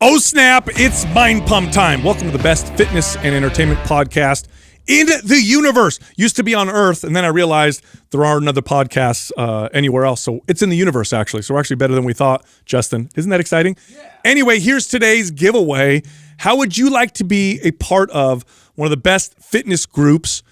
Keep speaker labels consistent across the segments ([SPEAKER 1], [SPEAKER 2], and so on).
[SPEAKER 1] Oh snap, it's Mind Pump time. Welcome to the best fitness and entertainment podcast in the universe. Used to be on Earth, and then I realized there aren't other podcasts anywhere else. So it's in the universe, actually. So we're actually better than we thought, Justin. Isn't that exciting? Yeah. Anyway, here's today's giveaway. How would you like to be a part of one of the best fitness groups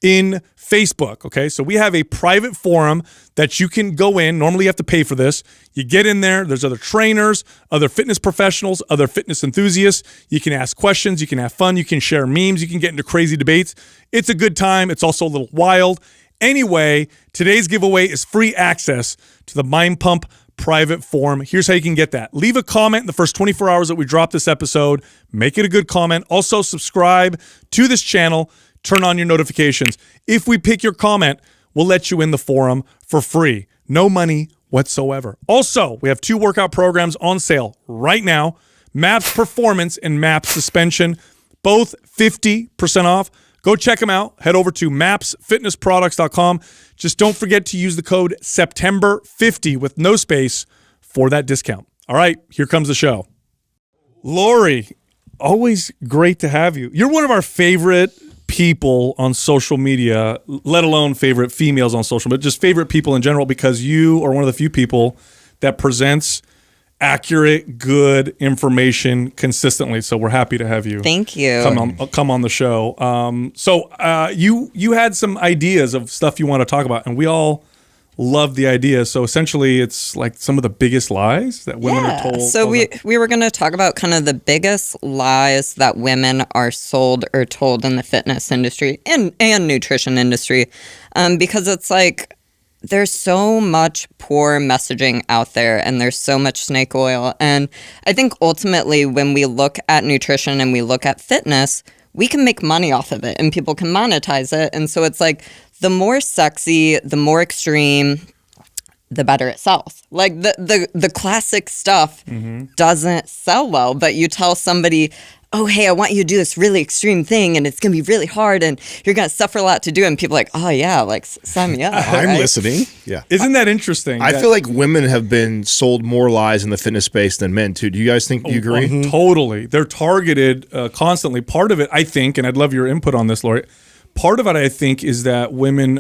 [SPEAKER 1] in Facebook? Okay, so we have a private forum that you can go in. Normally you have to pay for this. You get in there, there's other trainers, other fitness professionals, other fitness enthusiasts. You can ask questions, you can have fun, you can share memes, you can get into crazy debates. It's a good time. It's also a little wild. Anyway, today's giveaway is free access to the Mind Pump private forum. Here's how you can get that. Leave a comment in the first 24 hours that we drop this episode. Make it a good comment. Also subscribe to this channel. Turn on your notifications. If we pick your comment, we'll let you in the forum for free. No money whatsoever. Also, we have 2 workout programs on sale right now. MAPS Performance and MAPS Suspension, both 50% off. Go check them out. Head over to mapsfitnessproducts.com. Just don't forget to use the code September50 with no space for that discount. All right, here comes the show. Lori, always great to have you. You're one of our favorite people on social media, let alone favorite females on social media, just favorite people in general, because you are one of the few people that presents accurate, good information consistently. So we're happy to have you.
[SPEAKER 2] Thank you.
[SPEAKER 1] Come on the show. So you had some ideas of stuff you want to talk about, and we all love the idea. So essentially, it's like some of the biggest lies that women are told.
[SPEAKER 2] So we were going to talk about kind of the biggest lies that women are sold or told in the fitness industry and nutrition industry, because it's like there's so much poor messaging out there and there's so much snake oil. And I think ultimately when we look at nutrition and we look at fitness, we can make money off of it and people can monetize it. And so it's like the more sexy, the more extreme, the better it sells. Like the classic stuff doesn't sell well, but you tell somebody, oh, hey, I want you to do this really extreme thing and it's going to be really hard and you're going to suffer a lot to do it. And people are like, oh, yeah, like sign me up.
[SPEAKER 3] I'm listening. Yeah.
[SPEAKER 1] Isn't that interesting?
[SPEAKER 3] I feel like women have been sold more lies in the fitness space than men, too. Do you guys think you agree?
[SPEAKER 1] Totally. They're targeted constantly. Part of it, I think, and I'd love your input on this, Lori, part of it, I think, is that women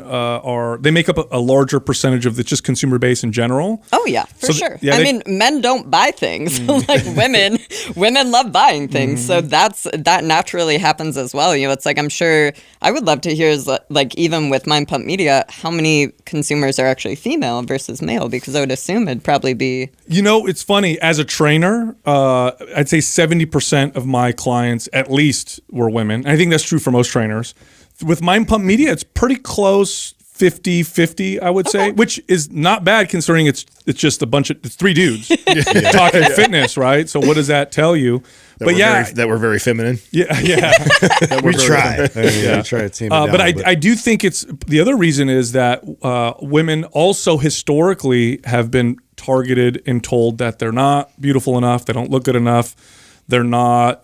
[SPEAKER 1] they make up a larger percentage of the just consumer base in general.
[SPEAKER 2] Oh, yeah, for sure. I mean, men don't buy things. Like women love buying things. So that naturally happens as well. You know, it's like, I'm sure I would love to hear is like, even with Mind Pump Media, how many consumers are actually female versus male? Because I would assume it'd probably be.
[SPEAKER 1] You know, it's funny. As a trainer, I'd say 70% of my clients at least were women. I think that's true for most trainers. With Mind Pump Media, it's pretty close, 50-50, I would say, which is not bad considering it's just it's 3 dudes talking fitness, right? So what does that tell you?
[SPEAKER 3] That we're very feminine.
[SPEAKER 1] Yeah.
[SPEAKER 3] We try.
[SPEAKER 4] We try to team it down,
[SPEAKER 1] but I do think it's the other reason is that women also historically have been targeted and told that they're not beautiful enough, they don't look good enough. They're not,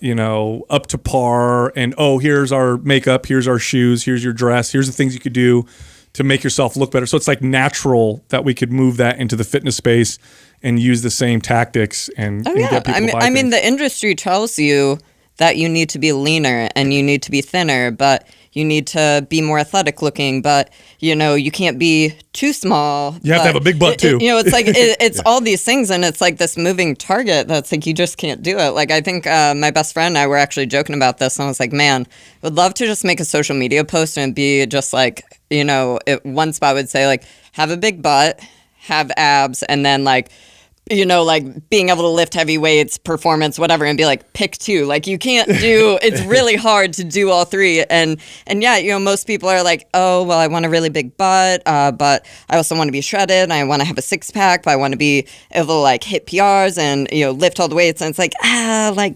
[SPEAKER 1] up to par. And, oh, here's our makeup, here's our shoes, here's your dress, here's the things you could do to make yourself look better. So it's like natural that we could move that into the fitness space and use the same tactics and get people to buy
[SPEAKER 2] I mean, the industry tells you that you need to be leaner and you need to be thinner, but you need to be more athletic looking, but you can't be too small.
[SPEAKER 1] You have to have a big butt too.
[SPEAKER 2] It's like it's all these things, and it's like this moving target that's like you just can't do it. Like I think my best friend and I were actually joking about this, and I was like, man, I would love to just make a social media post and it'd be just like one spot would say like have a big butt, have abs, and then like being able to lift heavy weights, performance, whatever, and be like, pick 2. Like, you can't do, it's really hard to do all 3. And yeah, most people are like, oh, well, I want a really big butt, but I also want to be shredded, and I want to have a 6-pack, but I want to be able to, like, hit PRs and, lift all the weights. And it's like,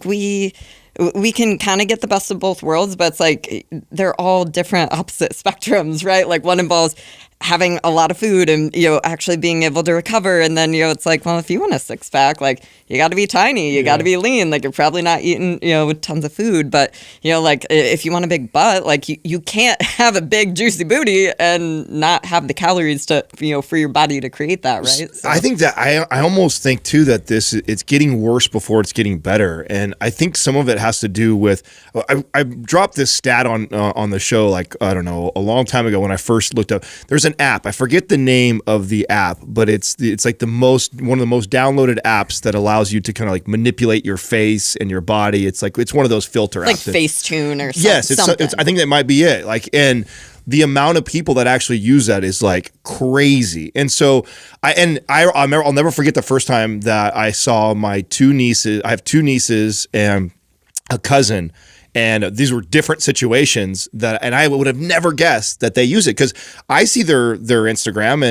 [SPEAKER 2] we can kind of get the best of both worlds, but it's like, they're all different opposite spectrums, right? Like, one involves having a lot of food and, actually being able to recover. And then, it's like, well, if you want a six pack, like you got to be tiny, you got to be lean, like you're probably not eating, with tons of food. But, like if you want a big butt, like you can't have a big juicy booty and not have the calories to, for your body to create that, right? So.
[SPEAKER 3] I think that I almost think too that it's getting worse before it's getting better. And I think some of it has to do with, I dropped this stat on the show, like, I don't know, a long time ago when I first looked up, there's an app. I forget the name of the app, but it's like one of the most downloaded apps that allows you to kind of like manipulate your face and your body. It's one of those filter apps.
[SPEAKER 2] Like Facetune or something.
[SPEAKER 3] Yes, I think that might be it. Like, and the amount of people that actually use that is like crazy. And so I'll never forget the first time that I saw my two nieces. I have two nieces and a cousin. And these were different situations and I would have never guessed that they use it, because I see their Instagram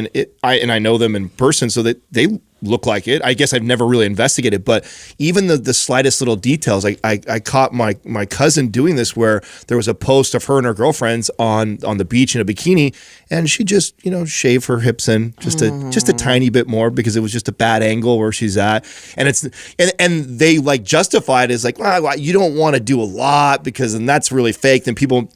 [SPEAKER 3] and I know them in person, so that they look like it. I guess I've never really investigated, but even the slightest little details, I caught my cousin doing this, where there was a post of her and her girlfriends on the beach in a bikini, and she just shaved her hips in just a tiny bit more because it was just a bad angle where she's at, and they like justify it as like, well, you don't want to do a lot because then that's really fake.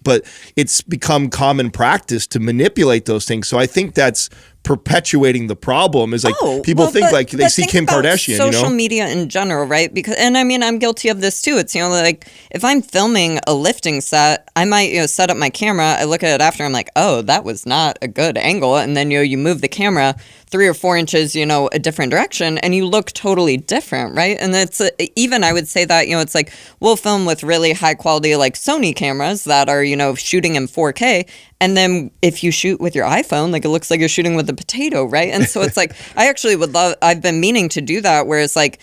[SPEAKER 3] But it's become common practice to manipulate those things. So I think that's perpetuating the problem. Is like people think like they see Kim Kardashian,
[SPEAKER 2] social media in general, right? Because, and I mean, I'm guilty of this too. It's, like if I'm filming a lifting set, I might, set up my camera. I look at it after, I'm like, oh, that was not a good angle. And then, you move the camera 3 or 4 inches, a different direction, and you look totally different, right? And it's even, I would say that, it's like we'll film with really high quality, like Sony cameras that are, shooting in 4K. And then if you shoot with your iPhone, like it looks like you're shooting with a potato, right? And so it's like, I actually I've been meaning to do that, where it's like,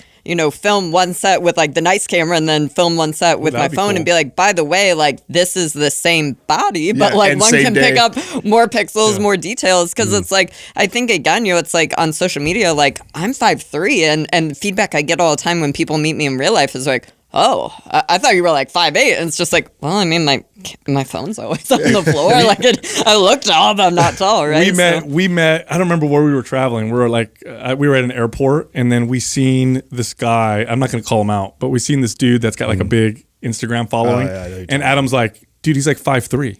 [SPEAKER 2] film one set with like the nice camera and then film one set with my phone and be like, by the way, like this is the same body, but like one can pick up more pixels, more details. Cause it's like, I think again, it's like on social media, like I'm 5'3", and feedback I get all the time when people meet me in real life is like, oh, I thought you were like 5'8", and it's just like, well, I mean, my phone's always on the floor. Like I look tall, but I'm not tall, right?
[SPEAKER 1] We met. I don't remember where we were traveling. We were like, we were at an airport, and then we seen this guy. I'm not going to call him out, but we seen this dude that's got like a big Instagram following. And Adam's like, dude, he's like 5'3".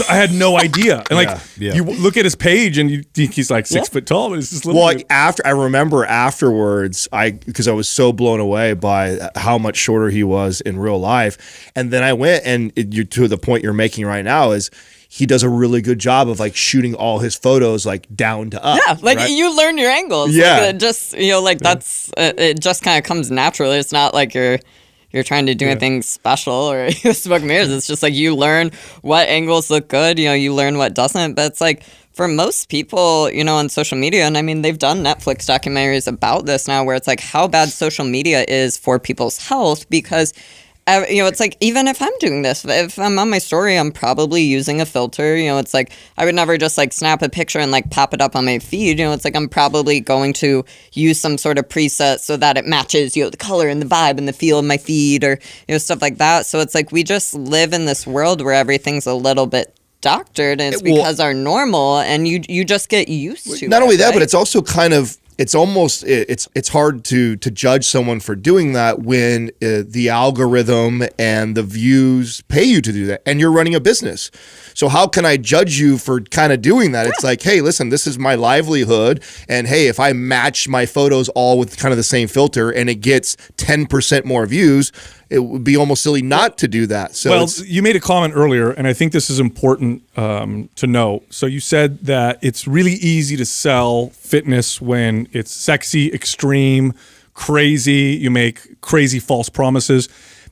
[SPEAKER 1] I had no idea. And like, you look at his page and you think he's like 6 foot tall, but it's just little.
[SPEAKER 3] Well, I remember afterwards, because I was so blown away by how much shorter he was in real life. And then I went, and you to the point you're making right now is, he does a really good job of like shooting all his photos like down to up.
[SPEAKER 2] Yeah, like
[SPEAKER 3] right?
[SPEAKER 2] you learn your angles.
[SPEAKER 3] Yeah,
[SPEAKER 2] like, it just that's it. Just kind of comes naturally. It's not like you're trying to do anything special or smoke mirrors. It's just like you learn what angles look good. You learn what doesn't. But it's like for most people, on social media, and I mean, they've done Netflix documentaries about this now, where it's like how bad social media is for people's health, because it's like, even if I'm doing this, if I'm on my story, I'm probably using a filter. It's like I would never just like snap a picture and like pop it up on my feed. It's like I'm probably going to use some sort of preset so that it matches, the color and the vibe and the feel of my feed, or stuff like that. So it's like we just live in this world where everything's a little bit doctored, and it's because our normal, and you just get used to it.
[SPEAKER 3] Not only that,
[SPEAKER 2] right?
[SPEAKER 3] but it's also kind of, it's almost, it's hard to judge someone for doing that when the algorithm and the views pay you to do that, and you're running a business. So how can I judge you for kind of doing that? It's like, hey, listen, this is my livelihood, and hey, if I match my photos all with kind of the same filter and it gets 10% more views, it would be almost silly not to do that. So
[SPEAKER 1] you made a comment earlier, and I think this is important to know. So you said that it's really easy to sell fitness when it's sexy, extreme, crazy. You make crazy false promises.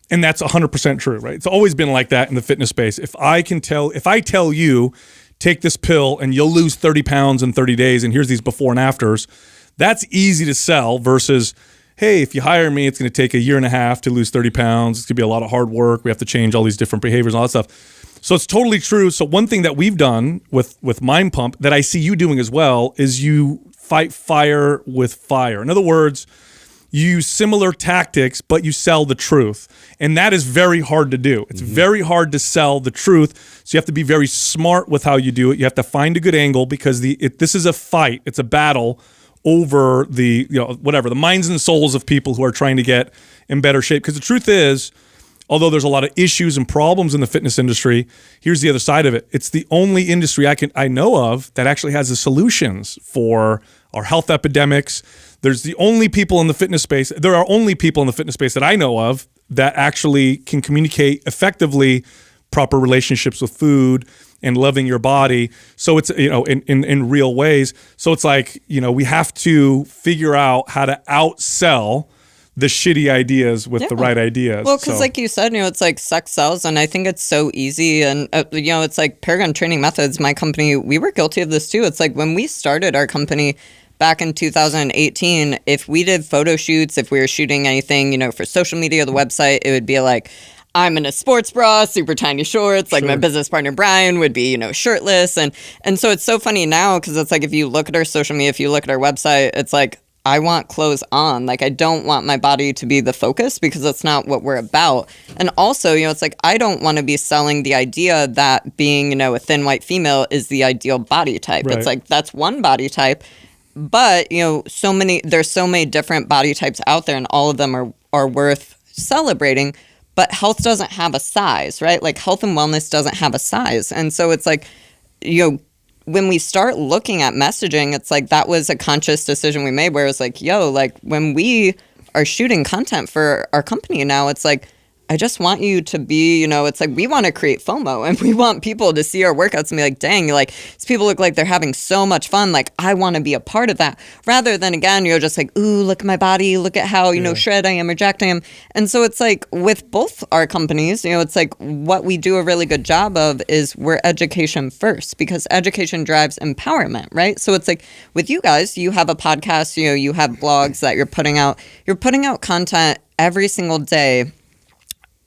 [SPEAKER 1] And that's 100% true, right? It's always been like that in the fitness space. If I tell you, take this pill and you'll lose 30 pounds in 30 days, and here's these before and afters, that's easy to sell versus, hey, if you hire me, it's going to take 1.5 years to lose 30 pounds. It's going to be a lot of hard work. We have to change all these different behaviors and all that stuff. So it's totally true. So one thing that we've done with Mind Pump that I see you doing as well is you fight fire with fire. In other words, you use similar tactics, but you sell the truth. And that is very hard to do. It's very hard to sell the truth. So you have to be very smart with how you do it. You have to find a good angle because this is a fight. It's a battle over the minds and souls of people who are trying to get in better shape. Because the truth is, although there's a lot of issues and problems in the fitness industry, here's the other side of it. It's the only industry I know of that actually has the solutions for our health epidemics. There's the only people in the fitness space. There are only people in the fitness space that I know of that actually can communicate effectively proper relationships with food and loving your body. So it's, in real ways. So it's like, we have to figure out how to outsell the shitty ideas with the right ideas.
[SPEAKER 2] Well, because like you said, it's like sex sells, and I think it's so easy. And, it's like Paragon Training Methods, my company, we were guilty of this too. It's like when we started our company back in 2018, if we did photo shoots, if we were shooting anything, for social media, the website, it would be like, I'm in a sports bra, super tiny shorts. Like my business partner, Brian, would be, shirtless. And so it's so funny now because it's like if you look at our social media, if you look at our website, it's like, I want clothes on. Like, I don't want my body to be the focus because that's not what we're about. And also, it's like, I don't want to be selling the idea that being, a thin white female is the ideal body type.
[SPEAKER 1] Right.
[SPEAKER 2] It's like, that's one body type. But, there's so many different body types out there and all of them are worth celebrating. But health doesn't have a size, right? Like health and wellness doesn't have a size. And so it's like, when we start looking at messaging, it's like that was a conscious decision we made where it's like, when we are shooting content for our company now, it's like, I just want you to be, it's like we want to create FOMO and we want people to see our workouts and be like, dang, these people look like they're having so much fun. Like, I want to be a part of that rather than, again, just like, ooh, look at my body. Look at how, shred I am or jacked I am. And so it's like with both our companies, it's like what we do a really good job of is we're education first because education drives empowerment, right? So it's like with you guys, you have a podcast, you have blogs that you're putting out content every single day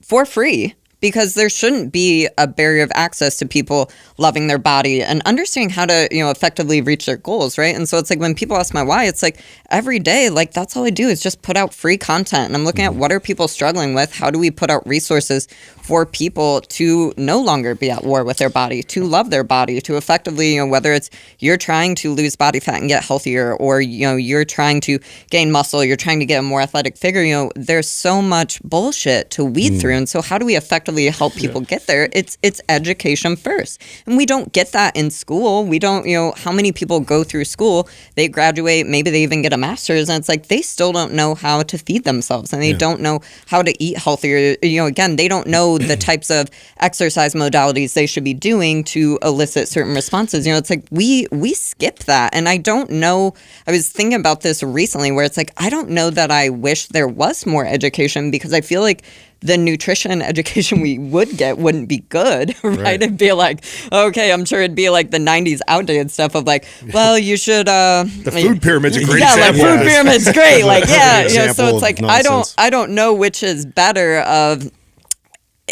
[SPEAKER 2] for free because there shouldn't be a barrier of access to people loving their body and understanding how to, effectively reach their goals, right? And so it's like when people ask my why, it's like every day, like that's all I do is just put out free content. And I'm looking at what are people struggling with? How do we put out resources for people to no longer be at war with their body, to love their body, to effectively, whether it's you're trying to lose body fat and get healthier or, you're trying to gain muscle, you're trying to get a more athletic figure, there's so much bullshit to weed through. And so how do we effectively help people get there? It's education first. And we don't get that in school. We don't, how many people go through school, they graduate, maybe they even get a master's, and it's like they still don't know how to feed themselves and they don't know how to eat healthier. Again, they don't know the types of exercise modalities they should be doing to elicit certain responses. It's like we skip that. And I don't know, I was thinking about this recently where it's like, I don't know that I wish there was more education because I feel like the nutrition education we would get wouldn't be good, right? It'd be like, okay, I'm sure it'd be like the 90s outdated stuff of like, well, you should...
[SPEAKER 3] the food pyramid's a great
[SPEAKER 2] example.
[SPEAKER 3] example.
[SPEAKER 2] Yeah, like food pyramid's great. Like, yeah, so it's like,
[SPEAKER 4] nonsense.
[SPEAKER 2] I don't know which is better of...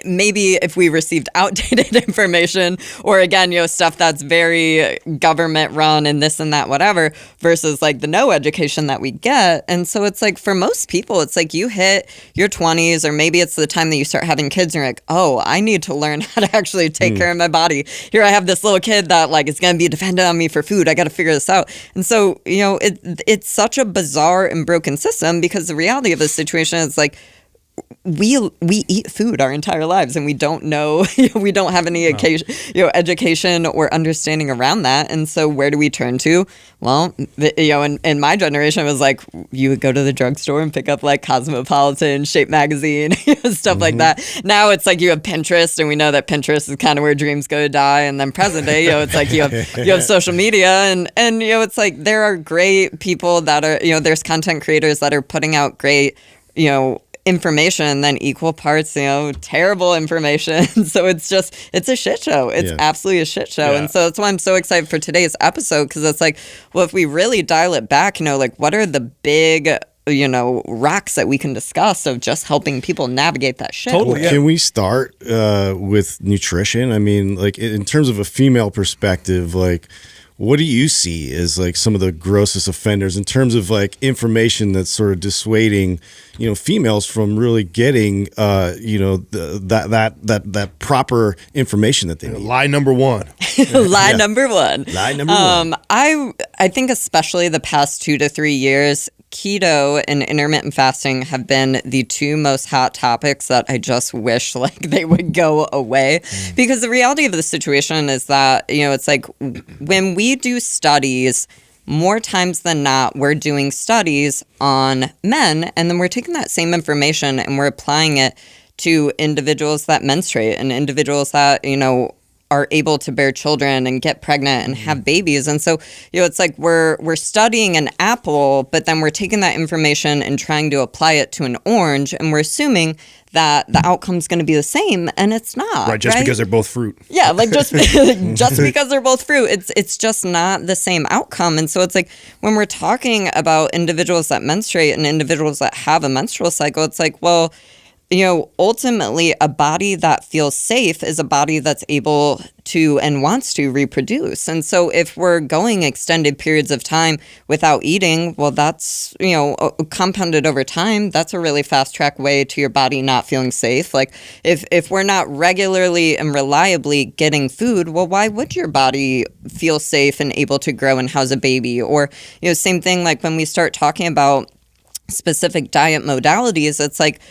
[SPEAKER 2] Maybe if we received outdated information or again, stuff that's very government run and this and that, whatever, versus like the no education that we get. And so it's like for most people, it's like you hit your 20s or maybe it's the time that you start having kids and you're like, oh, I need to learn how to actually take care of my body. Here I have this little kid that like is going to be dependent on me for food. I got to figure this out. And so, it's such a bizarre and broken system because the reality of the situation is like, we eat food our entire lives and we don't know, we don't have any education or understanding around that. And so where do we turn to? Well, in my generation, it was like you would go to the drugstore and pick up like Cosmopolitan, Shape Magazine, stuff like that. Now it's like you have Pinterest and we know that Pinterest is kind of where dreams go to die. And then present day, it's like you have social media and it's like there are great people that are, there's content creators that are putting out great, information and then equal parts, terrible information. So it's a shit show. It's absolutely a shit show. And so that's why I'm so excited for today's episode because it's like, well, if we really dial it back, like what are the big, rocks that we can discuss of just helping people navigate that shit?
[SPEAKER 1] Totally.
[SPEAKER 4] Can we start with nutrition? I mean, like in terms of a female perspective, like what do you see as like some of the grossest offenders in terms of like information that's sort of dissuading, females from really getting, that proper information that they need?
[SPEAKER 3] Lie number one.
[SPEAKER 2] Lie number one.
[SPEAKER 4] Lie number one.
[SPEAKER 2] I think especially the past 2 to 3 years, keto and intermittent fasting have been the two most hot topics that I just wish like they would go away. Because the reality of the situation is that, it's like when we do studies, more times than not, we're doing studies on men, and then we're taking that same information and we're applying it to individuals that menstruate and individuals that, are able to bear children and get pregnant and have babies. And so, it's like we're studying an apple, but then we're taking that information and trying to apply it to an orange, and we're assuming that the outcome's going to be the same, and it's not.
[SPEAKER 3] Right, just because they're both fruit.
[SPEAKER 2] Yeah, like just because they're both fruit, it's just not the same outcome. And so it's like when we're talking about individuals that menstruate and individuals that have a menstrual cycle, it's like, well, ultimately a body that feels safe is a body that's able to and wants to reproduce. And so if we're going extended periods of time without eating, well, that's, compounded over time. That's a really fast track way to your body not feeling safe. Like if we're not regularly and reliably getting food, well, why would your body feel safe and able to grow and house a baby? Or, same thing, like when we start talking about specific diet modalities, it's like,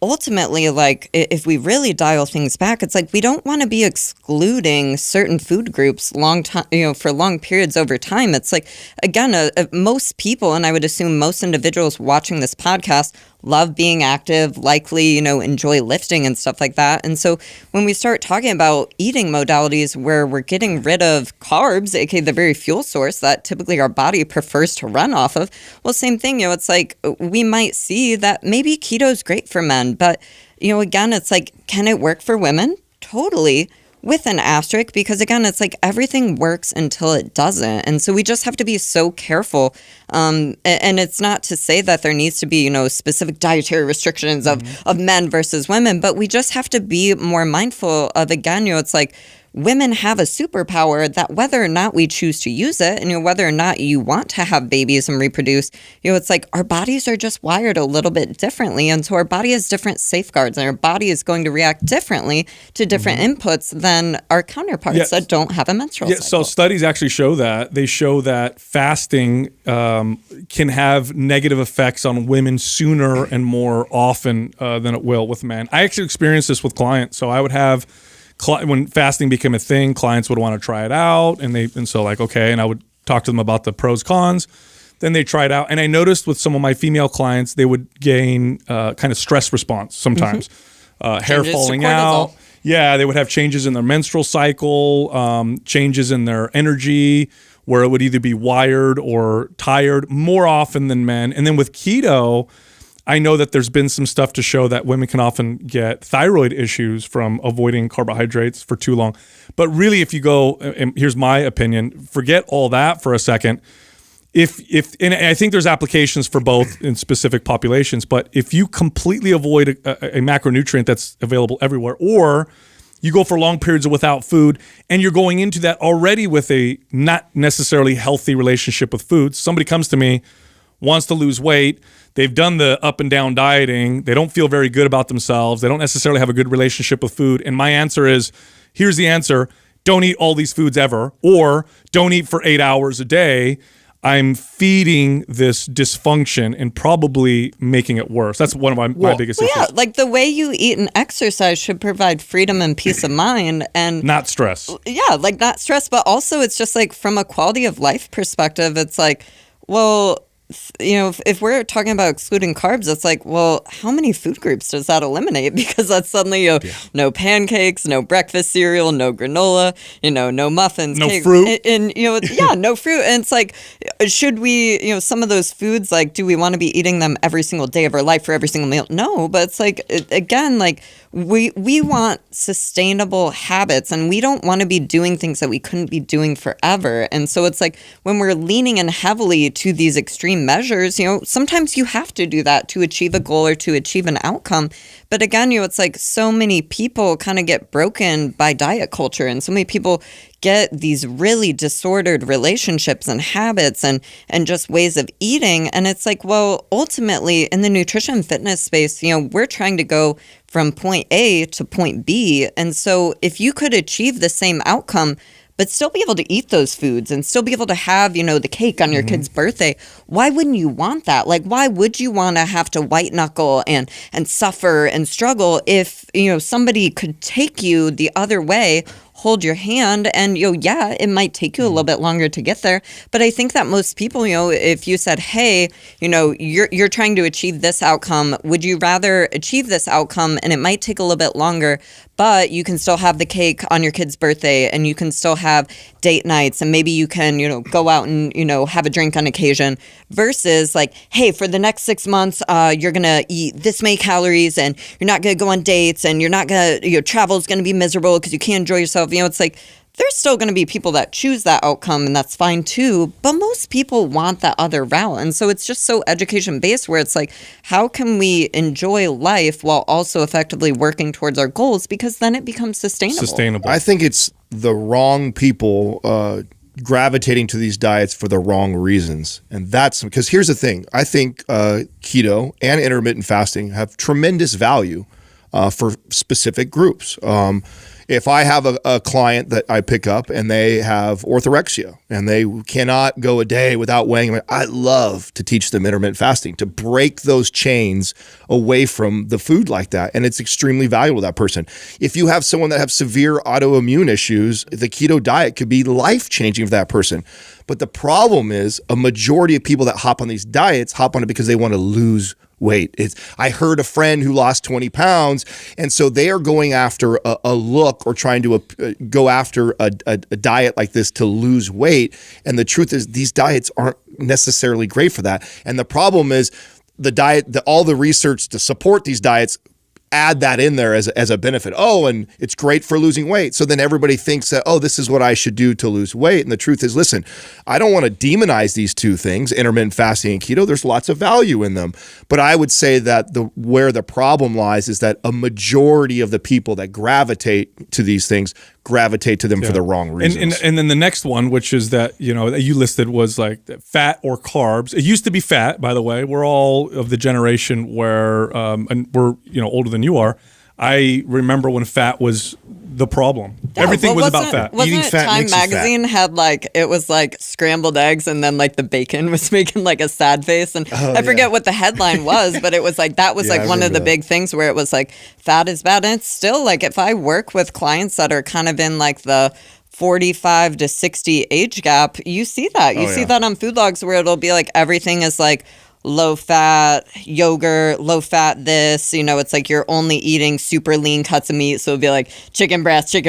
[SPEAKER 2] ultimately, like, if we really dial things back, it's like we don't want to be excluding certain food groups long time, for long periods over time. It's like, again, most people, and I would assume most individuals watching this podcast, love being active, likely, enjoy lifting and stuff like that. And so when we start talking about eating modalities where we're getting rid of carbs, aka the very fuel source that typically our body prefers to run off of, well, same thing, it's like we might see that maybe keto is great for men, but, again, it's like, can it work for women? Totally. With an asterisk, because again, it's like everything works until it doesn't. And so we just have to be so careful. And it's not to say that there needs to be, specific dietary restrictions of men versus women, but we just have to be more mindful of, again, it's like women have a superpower that whether or not we choose to use it, and whether or not you want to have babies and reproduce, it's like our bodies are just wired a little bit differently. And so our body has different safeguards, and our body is going to react differently to different inputs than our counterparts that don't have a menstrual cycle.
[SPEAKER 1] So studies actually show that. They show that fasting can have negative effects on women sooner and more often than it will with men. I actually experienced this with clients. So I would have when fasting became a thing, clients would want to try it out, and so like, okay, and I would talk to them about the pros, cons. Then they try it out, and I noticed with some of my female clients, they would gain kind of stress response sometimes, hair
[SPEAKER 2] Changes
[SPEAKER 1] falling
[SPEAKER 2] to cortisol.
[SPEAKER 1] out. Yeah, they would have changes in their menstrual cycle, changes in their energy, where it would either be wired or tired more often than men. And then with keto, I know that there's been some stuff to show that women can often get thyroid issues from avoiding carbohydrates for too long. But really, if you go, and here's my opinion, forget all that for a second. And I think there's applications for both in specific populations, but if you completely avoid a macronutrient that's available everywhere, or you go for long periods without food, and you're going into that already with a not necessarily healthy relationship with food. Somebody comes to me, wants to lose weight. They've done the up and down dieting. They don't feel very good about themselves. They don't necessarily have a good relationship with food. And my answer is, here's the answer. Don't eat all these foods ever, or don't eat for 8 hours a day. I'm feeding this dysfunction and probably making it worse. That's one of my biggest issues.
[SPEAKER 2] Yeah, like the way you eat and exercise should provide freedom and peace of mind, and
[SPEAKER 1] not stress.
[SPEAKER 2] Yeah, like not stress, but also it's just like from a quality of life perspective, it's like, well, if we're talking about excluding carbs, it's like, well, how many food groups does that eliminate? Because that's suddenly no pancakes, no breakfast cereal, no granola, no muffins,
[SPEAKER 1] no
[SPEAKER 2] cake,
[SPEAKER 1] fruit,
[SPEAKER 2] and no fruit. And it's like, should we, some of those foods, like, do we want to be eating them every single day of our life for every single meal? No, but it's like, again, like we want sustainable habits, and we don't want to be doing things that we couldn't be doing forever. And so it's like when we're leaning in heavily to these extreme extreme measures, sometimes you have to do that to achieve a goal or to achieve an outcome. But again, it's like so many people kind of get broken by diet culture, and so many people get these really disordered relationships and habits and just ways of eating. And it's like, well, ultimately in the nutrition fitness space, we're trying to go from point A to point B. And so if you could achieve the same outcome, but still be able to eat those foods and still be able to have, the cake on your kid's birthday, why wouldn't you want that? Like, why would you want to have to white knuckle and suffer and struggle if, somebody could take you the other way, hold your hand, and yeah, it might take you a little bit longer to get there, but I think that most people, if you said, hey, you're trying to achieve this outcome, would you rather achieve this outcome and it might take a little bit longer, but you can still have the cake on your kid's birthday and you can still have date nights and maybe you can go out and have a drink on occasion, versus like, hey, for the next 6 months you're gonna eat this many calories and you're not gonna go on dates and you're not gonna, your travel's gonna be miserable because you can't enjoy yourself. It's like there's still going to be people that choose that outcome, and that's fine too, but most people want that other route. And so it's just so education based, where it's like, how can we enjoy life while also effectively working towards our goals, because then it becomes sustainable.
[SPEAKER 3] I think it's the wrong people gravitating to these diets for the wrong reasons. And that's because here's the thing. I think keto and intermittent fasting have tremendous value for specific groups. If I have a client that I pick up and they have orthorexia and they cannot go a day without weighing, I love to teach them intermittent fasting to break those chains away from the food like that. And it's extremely valuable to that person. If you have someone that have severe autoimmune issues, the keto diet could be life-changing for that person. But the problem is a majority of people that hop on these diets hop on it because they want to lose weight. I heard a friend who lost 20 pounds, and so they are going after a look or trying to go after a diet like this to lose weight. And the truth is these diets aren't necessarily great for that. And the problem is the diet, all the research to support these diets add that in there as a benefit. Oh, and it's great for losing weight. So then everybody thinks that, oh, this is what I should do to lose weight. And the truth is, listen, I don't want to demonize these two things, intermittent fasting and keto. There's lots of value in them. But I would say that where the problem lies is that a majority of the people that gravitate to these things gravitate to them for the wrong reasons.
[SPEAKER 1] And then the next one, which is that, that you listed, was like fat or carbs. It used to be fat, by the way. We're all of the generation where, and we're, older than you are. I remember when fat was the problem.
[SPEAKER 2] Yeah,
[SPEAKER 1] everything was about fat.
[SPEAKER 2] Wasn't
[SPEAKER 4] Eating
[SPEAKER 2] it
[SPEAKER 4] fat
[SPEAKER 2] Time
[SPEAKER 4] makes you fat.
[SPEAKER 2] magazine had it was like scrambled eggs and then like the bacon was making like a sad face, and I forget what the headline was, but it was like that was like
[SPEAKER 4] I
[SPEAKER 2] one of the
[SPEAKER 4] remember
[SPEAKER 2] big things where it was like fat is bad. And it's still like, if I work with clients that are kind of in like the 45 to 60 age gap, you see that. You see that on food logs where it'll be like everything is like low fat yogurt, low fat this, it's like you're only eating super lean cuts of meat. So it'd be like chicken breast, tuna,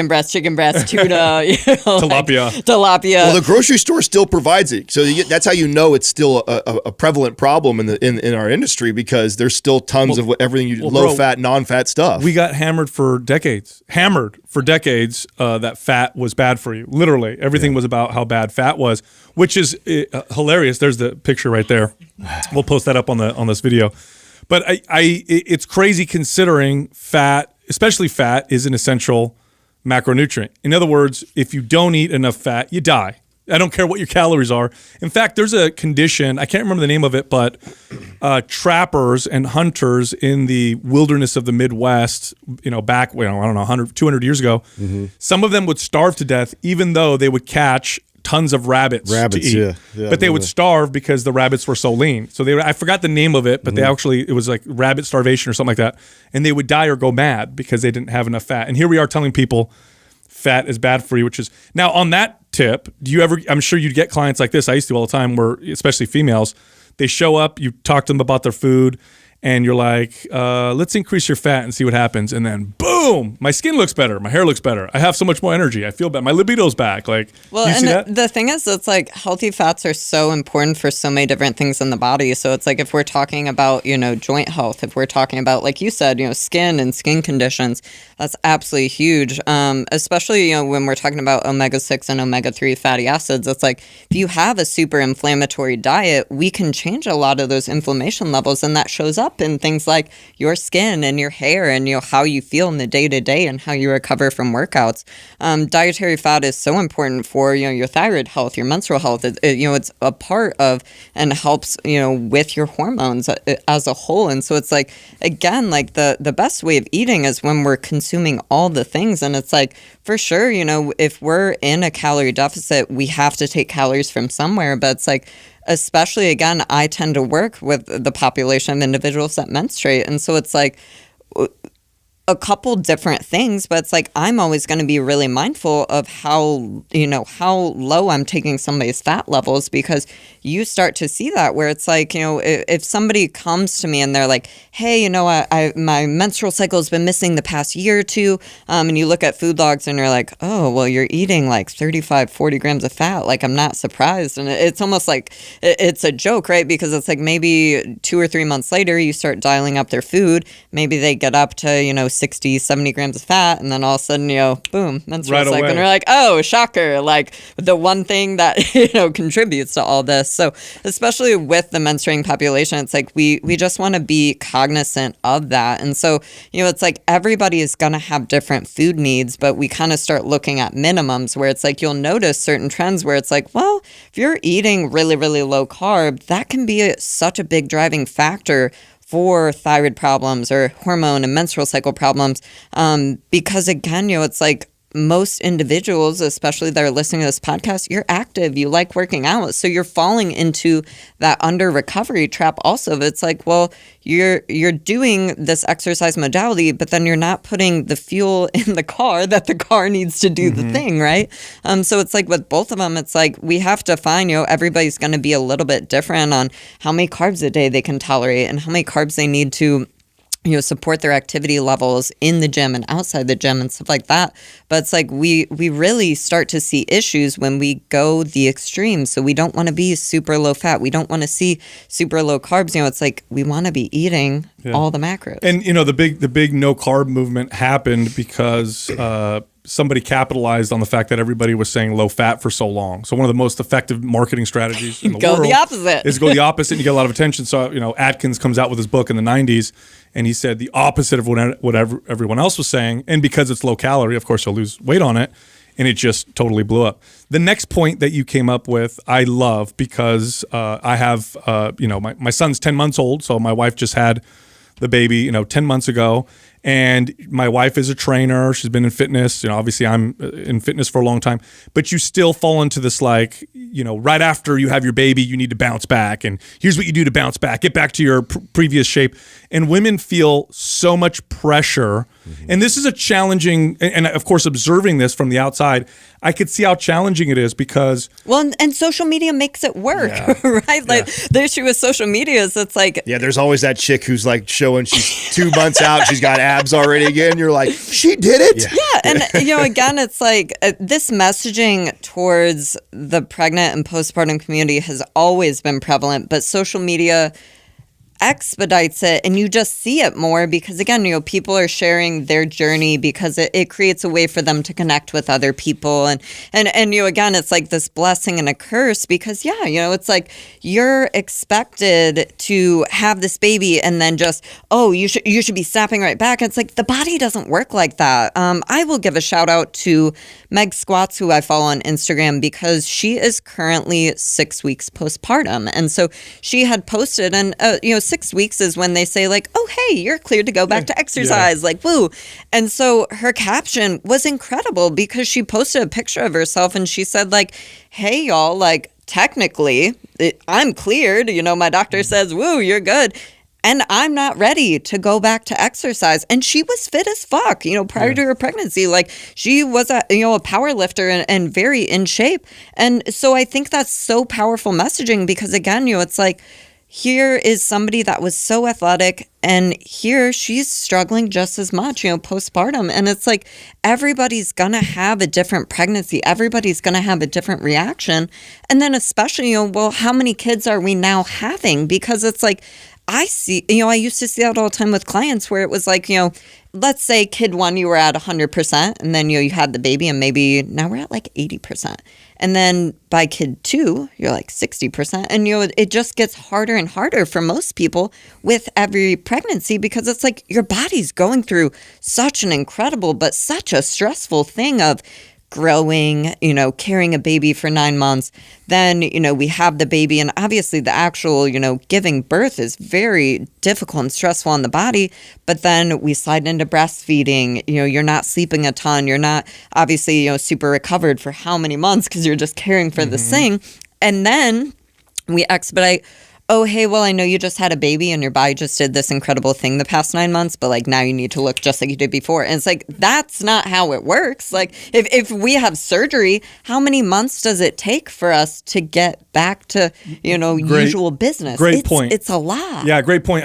[SPEAKER 2] tilapia.
[SPEAKER 3] Well, the grocery store still provides it. So that's how it's still a prevalent problem in our industry, because there's still tons of everything low fat, non-fat stuff.
[SPEAKER 1] We got hammered for decades that fat was bad for you. Literally, everything was about how bad fat was, which is hilarious. There's the picture right there. We'll post that up on this video. But it's crazy considering fat, especially fat, is an essential macronutrient. In other words, if you don't eat enough fat, you die. I don't care what your calories are. In fact, there's a condition, I can't remember the name of it, but trappers and hunters in the wilderness of the Midwest, back, I don't know, 100, 200 years ago, some of them would starve to death even though they would catch tons of rabbits to eat.
[SPEAKER 4] Yeah,
[SPEAKER 1] but they would starve because the rabbits were so lean. So I forgot the name of it, but it was like rabbit starvation or something like that. And they would die or go mad because they didn't have enough fat. And here we are telling people fat is bad for you, which is, now on that tip, I'm sure you'd get clients like this. I used to all the time, where especially females, they show up, you talk to them about their food, and you're like, let's increase your fat and see what happens. And then boom, boom, my skin looks better, my hair looks better, I have so much more energy, I feel better, my libido's back. Like,
[SPEAKER 2] Well,
[SPEAKER 1] you see
[SPEAKER 2] and
[SPEAKER 1] that?
[SPEAKER 2] the thing is, it's like healthy fats are so important for so many different things in the body. So it's like if we're talking about, joint health, if we're talking about, like you said, skin and skin conditions, that's absolutely huge. Especially, when we're talking about omega-6 and omega-3 fatty acids, it's like if you have a super inflammatory diet, we can change a lot of those inflammation levels. And that shows up in things like your skin and your hair and, how you feel in the day-to-day and how you recover from workouts. Dietary fat is so important for, your thyroid health, your menstrual health. It's a part of and helps, with your hormones as a whole. And so it's like, again, like the best way of eating is when we're consuming all the things. And it's like, for sure, if we're in a calorie deficit, we have to take calories from somewhere. But it's like, especially, again, I tend to work with the population of individuals that menstruate. And so it's like a couple different things, but it's like I'm always going to be really mindful of how low I'm taking somebody's fat levels, because you start to see that where it's like, if somebody comes to me and they're like, hey, my menstrual cycle has been missing the past year or two, and you look at food logs and you're like, oh, well, you're eating like 35, 40 grams of fat. Like, I'm not surprised. And it's almost like it's a joke, right? Because it's like maybe 2 or 3 months later, you start dialing up their food. Maybe they get up to, 60, 70 grams of fat, and then all of a sudden, boom, menstrual
[SPEAKER 1] Right
[SPEAKER 2] cycle.
[SPEAKER 1] away.
[SPEAKER 2] And we're like, oh, shocker. Like the one thing that, contributes to all this. So especially with the menstruating population, it's like we just want to be cognizant of that. And so, it's like everybody is going to have different food needs, but we kind of start looking at minimums where it's like you'll notice certain trends where it's like, well, if you're eating really, really low carb, that can be such a big driving factor for thyroid problems or hormone and menstrual cycle problems. Because again, it's like most individuals, especially that are listening to this podcast, you're active, you like working out. So you're falling into that under recovery trap also. It's like, well, you're doing this exercise modality, but then you're not putting the fuel in the car that the car needs to do the thing, right? So it's like with both of them, it's like we have to find, everybody's going to be a little bit different on how many carbs a day they can tolerate and how many carbs they need to support their activity levels in the gym and outside the gym and stuff like that. But it's like we really start to see issues when we go the extreme. So we don't want to be super low fat. We don't want to see super low carbs. It's like we want to be eating all the macros.
[SPEAKER 1] And the big no carb movement happened because somebody capitalized on the fact that everybody was saying low fat for so long. So one of the most effective marketing strategies in the
[SPEAKER 2] Go
[SPEAKER 1] world
[SPEAKER 2] the opposite.
[SPEAKER 1] is go the opposite, and you get a lot of attention. So Atkins comes out with his book in the 90s, and he said the opposite of whatever everyone else was saying. And because it's low calorie, of course, you'll lose weight on it. And it just totally blew up. The next point that you came up with, I love, because I have, my son's 10 months old. So my wife just had the baby, 10 months ago. And my wife is a trainer. She's been in fitness. Obviously I'm in fitness for a long time, but you still fall into this, like, right after you have your baby, you need to bounce back. And here's what you do to bounce back, get back to your previous shape. And women feel so much pressure. And this is a challenging, and of course, observing this from the outside, I could see how challenging it is because.
[SPEAKER 2] Well, and social media makes it work, right? Like the issue with social media is it's like.
[SPEAKER 3] Yeah, there's always that chick who's like showing she's 2 months out, she's got abs already again. You're like, she did it.
[SPEAKER 2] Yeah, and again, it's like this messaging towards the pregnant and postpartum community has always been prevalent, but social media expedites it, and you just see it more because again, people are sharing their journey because it creates a way for them to connect with other people, and again, it's like this blessing and a curse because it's like you're expected to have this baby and then just you should be snapping right back. It's like the body doesn't work like that. I will give a shout out to Meg Squats, who I follow on Instagram, because she is currently 6 weeks postpartum, and so she had posted, and 6 weeks is when they say like, oh, hey, you're cleared to go back to exercise, like, woo. And so her caption was incredible because she posted a picture of herself and she said like, hey, y'all, like, technically I'm cleared. My doctor says, woo, you're good. And I'm not ready to go back to exercise. And she was fit as fuck, prior to her pregnancy. Like, she was a power lifter and very in shape. And so I think that's so powerful messaging because again, it's like, here is somebody that was so athletic, and here she's struggling just as much, postpartum. And it's like everybody's going to have a different pregnancy. Everybody's going to have a different reaction. And then especially, well, how many kids are we now having? Because it's like, I used to see that all the time with clients where it was like, let's say kid 1, you were at 100%, and then, you had the baby, and maybe now we're at like 80%. And then by kid 2, you're like 60%. And, it just gets harder and harder for most people with every pregnancy, because it's like your body's going through such an incredible, but such a stressful thing of growing, carrying a baby for 9 months. Then, we have the baby, and obviously the actual, giving birth is very difficult and stressful on the body. But then we slide into breastfeeding. You're not sleeping a ton. You're not obviously, super recovered for how many months because you're just caring for this thing. And then we expedite. Oh, hey, well, I know you just had a baby and your body just did this incredible thing the past 9 months, but like now you need to look just like you did before. And it's like, that's not how it works. Like if we have surgery, how many months does it take for us to get back to, usual business?
[SPEAKER 1] Great point.
[SPEAKER 2] It's a lot.
[SPEAKER 1] Yeah, great point.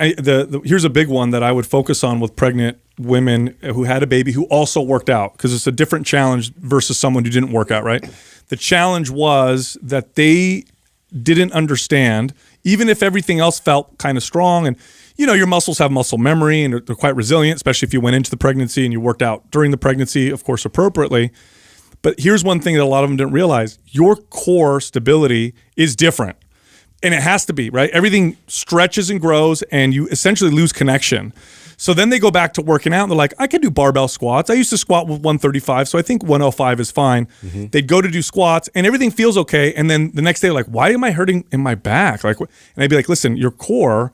[SPEAKER 1] Here's a big one that I would focus on with pregnant women who had a baby who also worked out, because it's a different challenge versus someone who didn't work out, right? The challenge was that they didn't understand, even if everything else felt kind of strong, and your muscles have muscle memory and they're quite resilient, especially if you went into the pregnancy and you worked out during the pregnancy, of course, appropriately. But here's one thing that a lot of them didn't realize: your core stability is different, and it has to be, right? Everything stretches and grows, and you essentially lose connection. So then they go back to working out and they're like, I can do barbell squats. I used to squat with 135, so I think 105 is fine. They'd go to do squats and everything feels okay. And then the next day, like, why am I hurting in my back? And I'd be like, listen, your core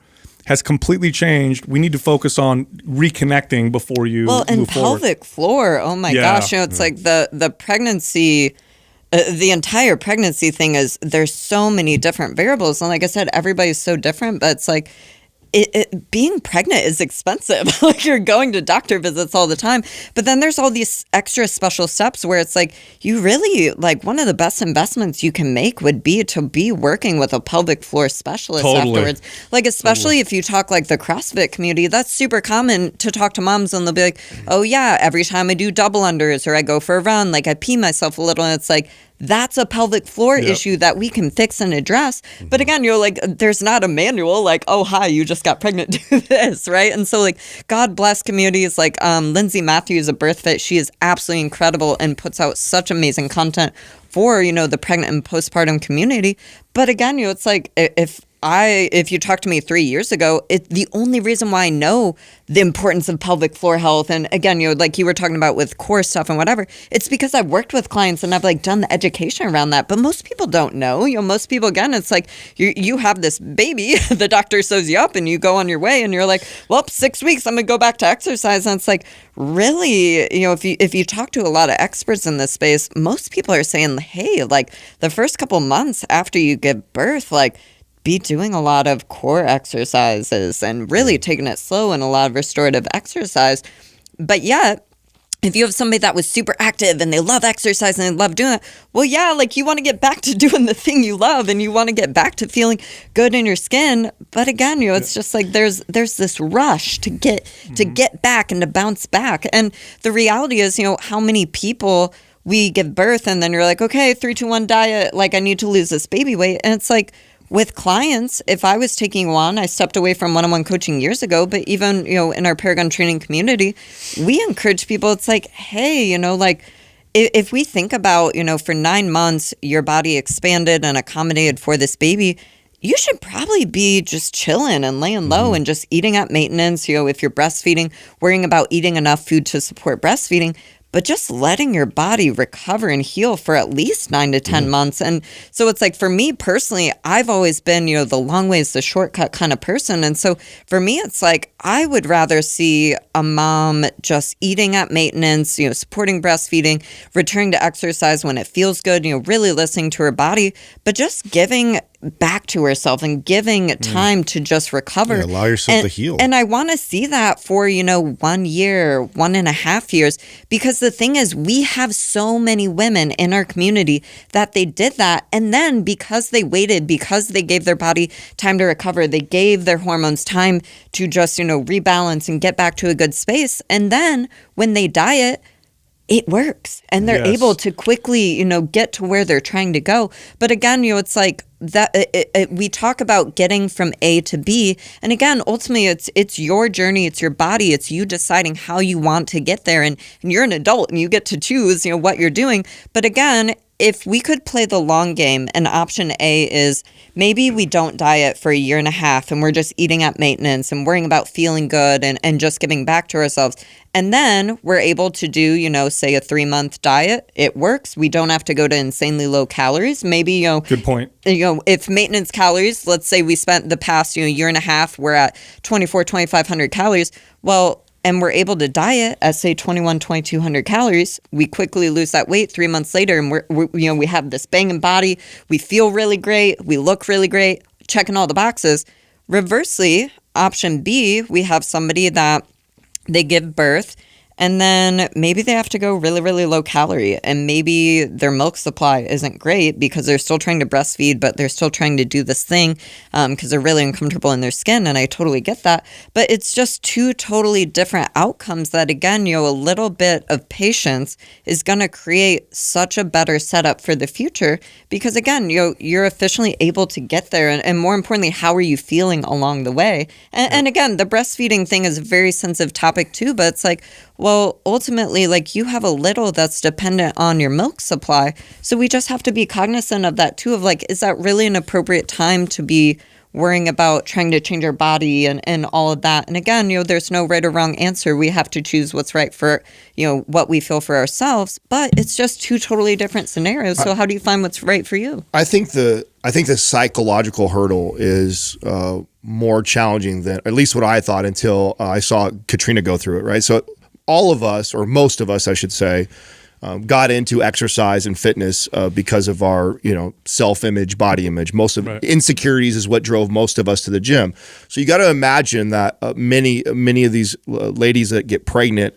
[SPEAKER 1] has completely changed. We need to focus on reconnecting before you move forward.
[SPEAKER 2] Pelvic floor. Oh my gosh. It's like the pregnancy, the entire pregnancy thing is, there's so many different variables. And like I said, everybody's so different, but it's like, being pregnant is expensive. Like you're going to doctor visits all the time, but then there's all these extra special steps where it's like, you really, like, one of the best investments you can make would be to be working with a pelvic floor specialist afterwards. Like, especially if you talk like the CrossFit community, that's super common to talk to moms, and they'll be like, oh yeah, every time I do double unders or I go for a run, like I pee myself a little, and it's like, that's a pelvic floor issue that we can fix and address. But again, you're like, there's not a manual like, oh, hi, you just got pregnant, do this, right? And so like, God bless communities like Lindsay Matthews of BirthFit. She is absolutely incredible and puts out such amazing content for, the pregnant and postpartum community. But again, it's like, if you talked to me 3 years ago, the only reason why I know the importance of pelvic floor health, and again, like you were talking about with core stuff and whatever, it's because I've worked with clients and I've like done the education around that. But most people don't know. Most people, again, it's like you have this baby, the doctor sews you up, and you go on your way, and you're like, well, 6 weeks, I'm gonna go back to exercise. And it's like, really, if you talk to a lot of experts in this space, most people are saying, hey, like the first couple months after you give birth, like, be doing a lot of core exercises and really taking it slow and a lot of restorative exercise. But yet, if you have somebody that was super active and they love exercise and they love doing it, well, yeah, like you want to get back to doing the thing you love and you want to get back to feeling good in your skin. But again, it's just like there's this rush to get back and to bounce back. And the reality is, how many people we give birth and then you're like, okay, 3, 2, 1 diet, like I need to lose this baby weight. And it's like, with clients, if I was taking one, I stepped away from one-on-one coaching years ago, but even, in our Paragon training community, we encourage people, it's like, hey, like if we think about, for 9 months, your body expanded and accommodated for this baby, you should probably be just chilling and laying low and just eating at maintenance, if you're breastfeeding, worrying about eating enough food to support breastfeeding, but just letting your body recover and heal for at least 9 to 10 months. And so it's like, for me personally, I've always been, the long way is the shortcut kind of person. And so for me, it's like, I would rather see a mom just eating at maintenance, supporting breastfeeding, returning to exercise when it feels good, really listening to her body, but just giving back to herself and giving time to just recover.
[SPEAKER 4] Yeah, allow yourself to heal.
[SPEAKER 2] And I want to see that for, 1 year, 1.5 years, because the thing is, we have so many women in our community that they did that. And then because they waited, because they gave their body time to recover, they gave their hormones time to just, rebalance and get back to a good space. And then when they diet, it works and they're
[SPEAKER 1] Yes.
[SPEAKER 2] able to quickly, get to where they're trying to go. But again, it's like that we talk about getting from A to B. And again, ultimately it's your journey, it's your body, it's you deciding how you want to get there. And you're an adult and you get to choose, what you're doing. But again, if we could play the long game, and option A is maybe we don't diet for 1.5 years and we're just eating at maintenance and worrying about feeling good and just giving back to ourselves. And then we're able to do, say a 3-month diet. It works. We don't have to go to insanely low calories. Maybe,
[SPEAKER 1] Good point.
[SPEAKER 2] if maintenance calories, let's say we spent the past, 1.5 years, we're at 2,500 calories. Well, and we're able to diet at say 2,200 calories, we quickly lose that weight 3 months later, and we have this banging body, we feel really great, we look really great, checking all the boxes. Reversely, option B, we have somebody that they give birth, and then maybe they have to go really, really low calorie, and maybe their milk supply isn't great because they're still trying to breastfeed, but they're still trying to do this thing because they're really uncomfortable in their skin, and I totally get that. But it's just two totally different outcomes that, again, a little bit of patience is going to create such a better setup for the future because, again, you're efficiently able to get there, and more importantly, how are you feeling along the way? And again, the breastfeeding thing is a very sensitive topic too, but it's like, well, ultimately, like you have a little that's dependent on your milk supply. So we just have to be cognizant of that too, of like, is that really an appropriate time to be worrying about trying to change our body and all of that? And again, there's no right or wrong answer. We have to choose what's right for, what we feel for ourselves, but it's just two totally different scenarios. So how do you find what's right for you?
[SPEAKER 3] I think the psychological hurdle is more challenging than at least what I thought until I saw Katrina go through it. Right, so all of us, or most of us, I should say, got into exercise and fitness because of our, self-image, body image. Most of insecurities is what drove most of us to the gym. So you got to imagine that many of these ladies that get pregnant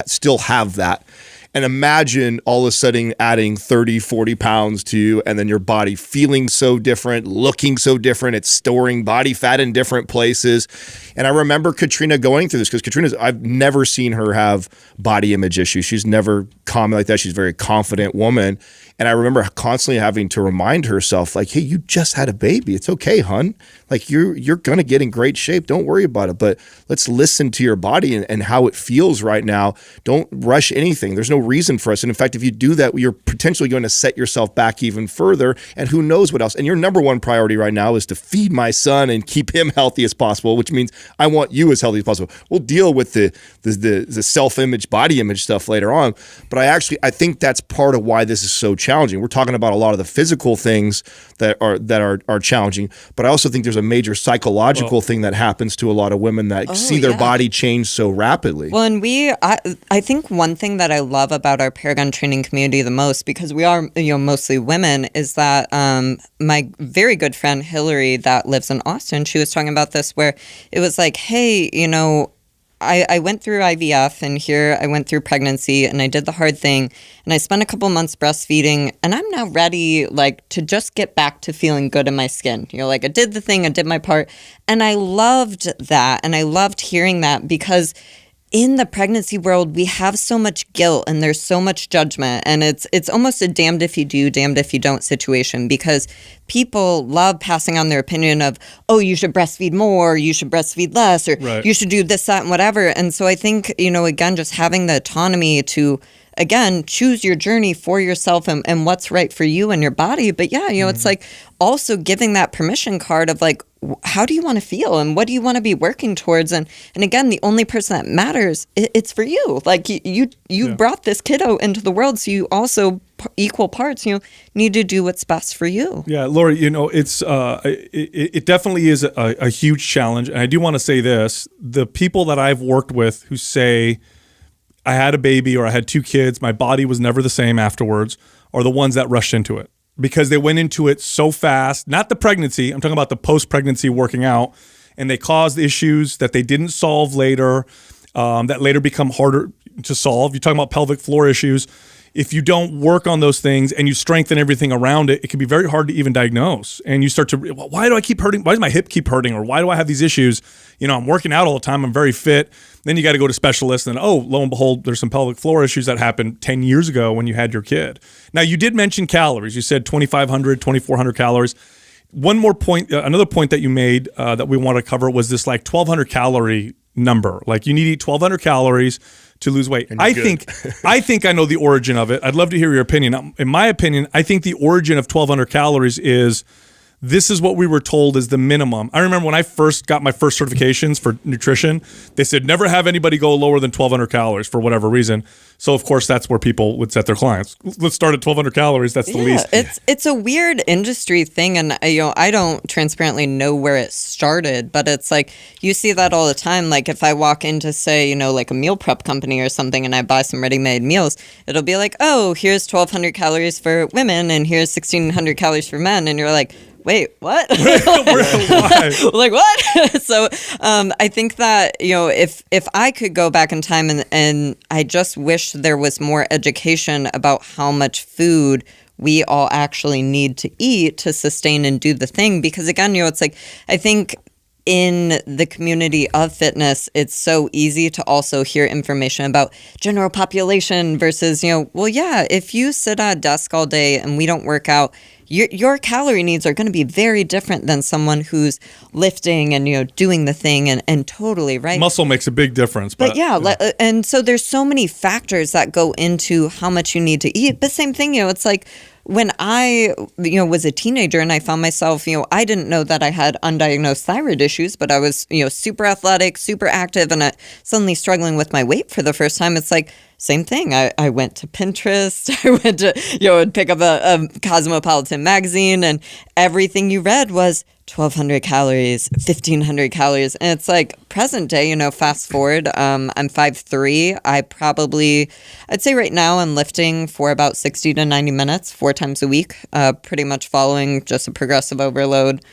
[SPEAKER 3] still have that. And imagine all of a sudden adding 30, 40 pounds to you, and then your body feeling so different, looking so different. It's storing body fat in different places. And I remember Katrina going through this because I've never seen her have body image issues. She's never common like that. She's a very confident woman. And I remember constantly having to remind herself, like, hey, you just had a baby. It's okay, hun. Like, you're going to get in great shape. Don't worry about it. But let's listen to your body and how it feels right now. Don't rush anything. There's no reason for us. And in fact, if you do that, you're potentially going to set yourself back even further. And who knows what else. And your number one priority right now is to feed my son and keep him healthy as possible, which means I want you as healthy as possible. We'll deal with the self-image, body image stuff later on. But I think that's part of why this is so challenging. We're talking about a lot of the physical things that are challenging, but I also think there's a major psychological thing that happens to a lot of women that see their body change so rapidly.
[SPEAKER 2] Well, and I think one thing that I love about our Paragon training community the most, because we are mostly women, is that my very good friend Hillary that lives in Austin, she was talking about this where it was like, hey, I went through IVF, and here I went through pregnancy, and I did the hard thing, and I spent a couple months breastfeeding, and I'm now ready, like, to just get back to feeling good in my skin. Like, I did the thing, I did my part, and I loved that, and I loved hearing that because in the pregnancy world, we have so much guilt and there's so much judgment, and it's almost a damned if you do, damned if you don't situation, because people love passing on their opinion of, oh, you should breastfeed more, you should breastfeed less, or you should do this, that, and whatever. And so I think, again, just having the autonomy to, again, choose your journey for yourself and what's right for you and your body. But yeah, it's like also giving that permission card of like, how do you want to feel and what do you want to be working towards? And again, the only person that matters, it's for you. Like you brought this kiddo into the world, so you also equal parts, need to do what's best for you.
[SPEAKER 1] Yeah, Lori, it's it definitely is a huge challenge. And I do want to say this, the people that I've worked with who say, I had a baby or I had 2 kids, my body was never the same afterwards, are the ones that rushed into it. because they went into it so fast. Not the pregnancy. I'm talking about the post-pregnancy working out, and they caused issues that they didn't solve later, that later become harder to solve. You're talking about pelvic floor issues. If you don't work on those things and you strengthen everything around it, it can be very hard to even diagnose. And you start to, why do I keep hurting? Why does my hip keep hurting? Or why do I have these issues? You know, I'm working out all the time. I'm very fit. Then you got to go to specialists. And lo and behold, there's some pelvic floor issues that happened 10 years ago when you had your kid. Now, you did mention calories. You said 2,500, 2,400 calories. One more point, another point that you made that we want to cover was this like 1,200 calorie number. Like you need to eat 1,200 calories to lose weight. I think I know the origin of it. I'd love to hear your opinion. In my opinion, I think the origin of 1,200 calories is this is what we were told is the minimum. I remember when I first got my first certifications for nutrition, they said never have anybody go lower than 1,200 calories for whatever reason. So of course that's where people would set their clients. Let's start at 1,200 calories. That's the least.
[SPEAKER 2] It's a weird industry thing, and I don't transparently know where it started, but it's like you see that all the time. Like if I walk into say like a meal prep company or something, and I buy some ready-made meals, it'll be like, oh, here's 1,200 calories for women, and here's 1,600 calories for men, and you're like, wait, what? Like what? So I think that if I could go back in time and I just wish there was more education about how much food we all actually need to eat to sustain and do the thing, because again, it's like I think in the community of fitness, it's so easy to also hear information about general population versus, if you sit at a desk all day and we don't work out, your calorie needs are going to be very different than someone who's lifting and, doing the thing and totally, right?
[SPEAKER 1] Muscle makes a big difference. But
[SPEAKER 2] and so there's so many factors that go into how much you need to eat. But same thing, it's like, when I, was a teenager and I found myself, I didn't know that I had undiagnosed thyroid issues, but I was, super athletic, super active, and suddenly struggling with my weight for the first time. It's like, same thing. I went to Pinterest. I went to, would pick up a Cosmopolitan magazine, and everything you read was 1,200 calories, 1,500 calories. And it's like present day, fast forward, I'm 5'3". I'd say right now I'm lifting for about 60 to 90 minutes, 4 times a week, pretty much following just a progressive overload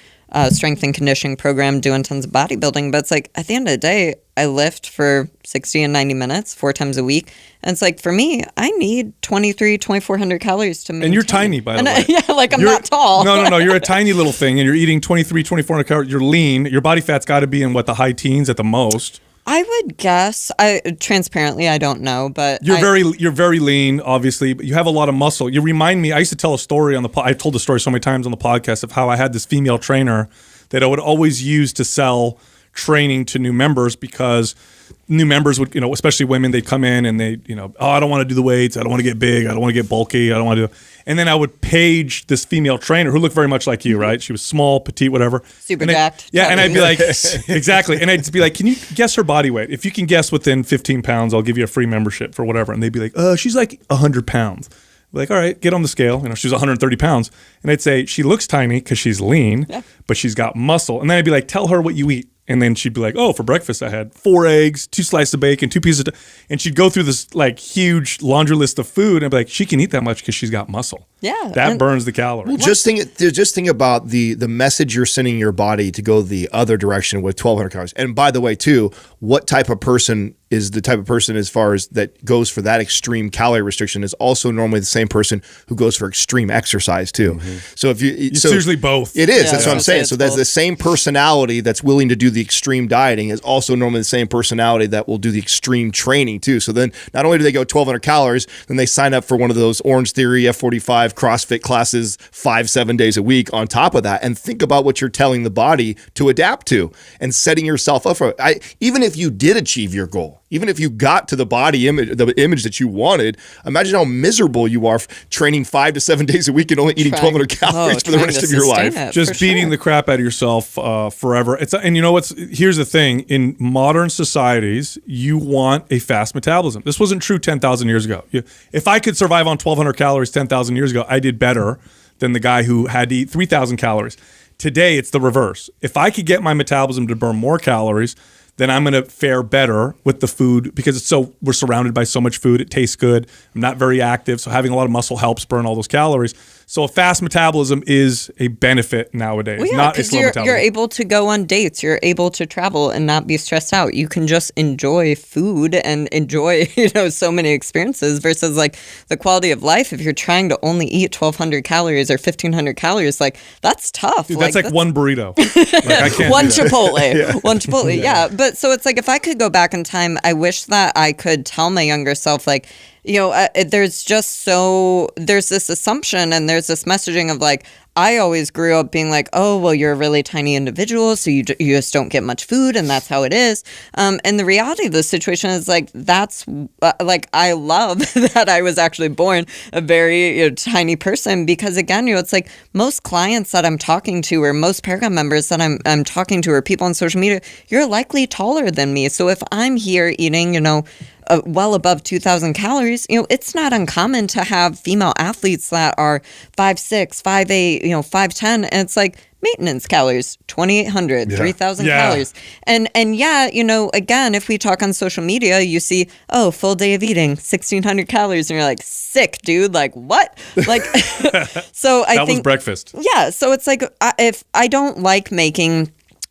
[SPEAKER 2] strength and conditioning program, doing tons of bodybuilding. But it's like at the end of the day, I lift for 60 and 90 minutes, 4 times a week. And it's like, for me, I need 2,400 calories to maintain.
[SPEAKER 1] And you're tiny, by the way.
[SPEAKER 2] Yeah, I'm not tall.
[SPEAKER 1] No. You're a tiny little thing, and you're eating 2,400 calories. You're lean. Your body fat's got to be in, the high teens at the most?
[SPEAKER 2] I would guess. Transparently, I don't know, but
[SPEAKER 1] you're very lean, obviously, but you have a lot of muscle. You remind me. I used to tell a story I've told the story so many times on the podcast of how I had this female trainer that I would always use to sell training to new members, because new members would, especially women, they'd come in and they, I don't want to do the weights. I don't want to get big. I don't want to get bulky. I don't want to do. And then I would page this female trainer who looked very much like you, right? She was small, petite, whatever.
[SPEAKER 2] Super jacked.
[SPEAKER 1] Yeah. And I'd be like, exactly. And I'd be like, can you guess her body weight? If you can guess within 15 pounds, I'll give you a free membership for whatever. And they'd be like, she's like 100 pounds. I'd be like, all right, get on the scale. She's 130 pounds. And I'd say, she looks tiny because she's lean, but she's got muscle. And then I'd be like, tell her what you eat. And then she'd be like, for breakfast I had 4 eggs, 2 slices of bacon, 2 pieces of and she'd go through this huge laundry list of food, and I'd be like, she can eat that much because she's got muscle.
[SPEAKER 2] Yeah.
[SPEAKER 1] That burns the calories.
[SPEAKER 3] Well, just think about the message you're sending your body to go the other direction with 1,200 calories. And by the way, too, what type of person is the type of person as far as that goes for that extreme calorie restriction is also normally the same person who goes for extreme exercise too. Mm-hmm. So it's
[SPEAKER 1] usually both.
[SPEAKER 3] It is. That's what I'm saying. So that's the same personality that's willing to do the extreme dieting is also normally the same personality that will do the extreme training too. So then not only do they go 1,200 calories, then they sign up for one of those Orange Theory, F45 CrossFit classes 5-7 days a week on top of that. And think about what you're telling the body to adapt to and setting yourself up for it. Even if you did achieve your goal, even if you got to the body image, the image that you wanted, imagine how miserable you are training 5 to 7 days a week and only eating 1,200 calories for the rest of your life.
[SPEAKER 1] Just beating the crap out of yourself forever. And you know what's? Here's the thing: in modern societies, you want a fast metabolism. This wasn't true 10,000 years ago. If I could survive on 1,200 calories 10,000 years ago, I did better than the guy who had to eat 3,000 calories. Today, it's the reverse. If I could get my metabolism to burn more calories, then I'm going to fare better with the food because we're surrounded by so much food. It tastes good. I'm not very active, so having a lot of muscle helps burn all those calories. So a fast metabolism is a benefit nowadays,
[SPEAKER 2] Well, yeah,
[SPEAKER 1] not a
[SPEAKER 2] because
[SPEAKER 1] slow
[SPEAKER 2] you're
[SPEAKER 1] metabolism.
[SPEAKER 2] able to go on dates, you're able to travel and not be stressed out. You can just enjoy food and enjoy, so many experiences versus like the quality of life. If you're trying to only eat 1,200 calories or 1,500 calories, like that's tough.
[SPEAKER 1] Dude, that's like one burrito. Like, I can't
[SPEAKER 2] One
[SPEAKER 1] do that.
[SPEAKER 2] Chipotle. One Chipotle, yeah. But so it's like if I could go back in time, I wish that I could tell my younger self, like, there's this assumption and there's this messaging of like, I always grew up being like, oh, well, you're a really tiny individual, so you just don't get much food, and that's how it is. And the reality of the situation is like, that's like, I love that I was actually born a very tiny person because again, it's like most clients that I'm talking to or most Paragon members that I'm talking to or people on social media, you're likely taller than me. So if I'm here eating, well above 2,000 calories, it's not uncommon to have female athletes that are 5'6", 5'8", 5'10", and it's like maintenance calories, 2,800, 3,000 calories. And yeah, again, if we talk on social media, you see, oh, full day of eating, 1,600 calories, and you're like, sick, dude, like what? Like, so I
[SPEAKER 1] That
[SPEAKER 2] think
[SPEAKER 1] was breakfast.
[SPEAKER 2] Yeah, so it's like if I don't like making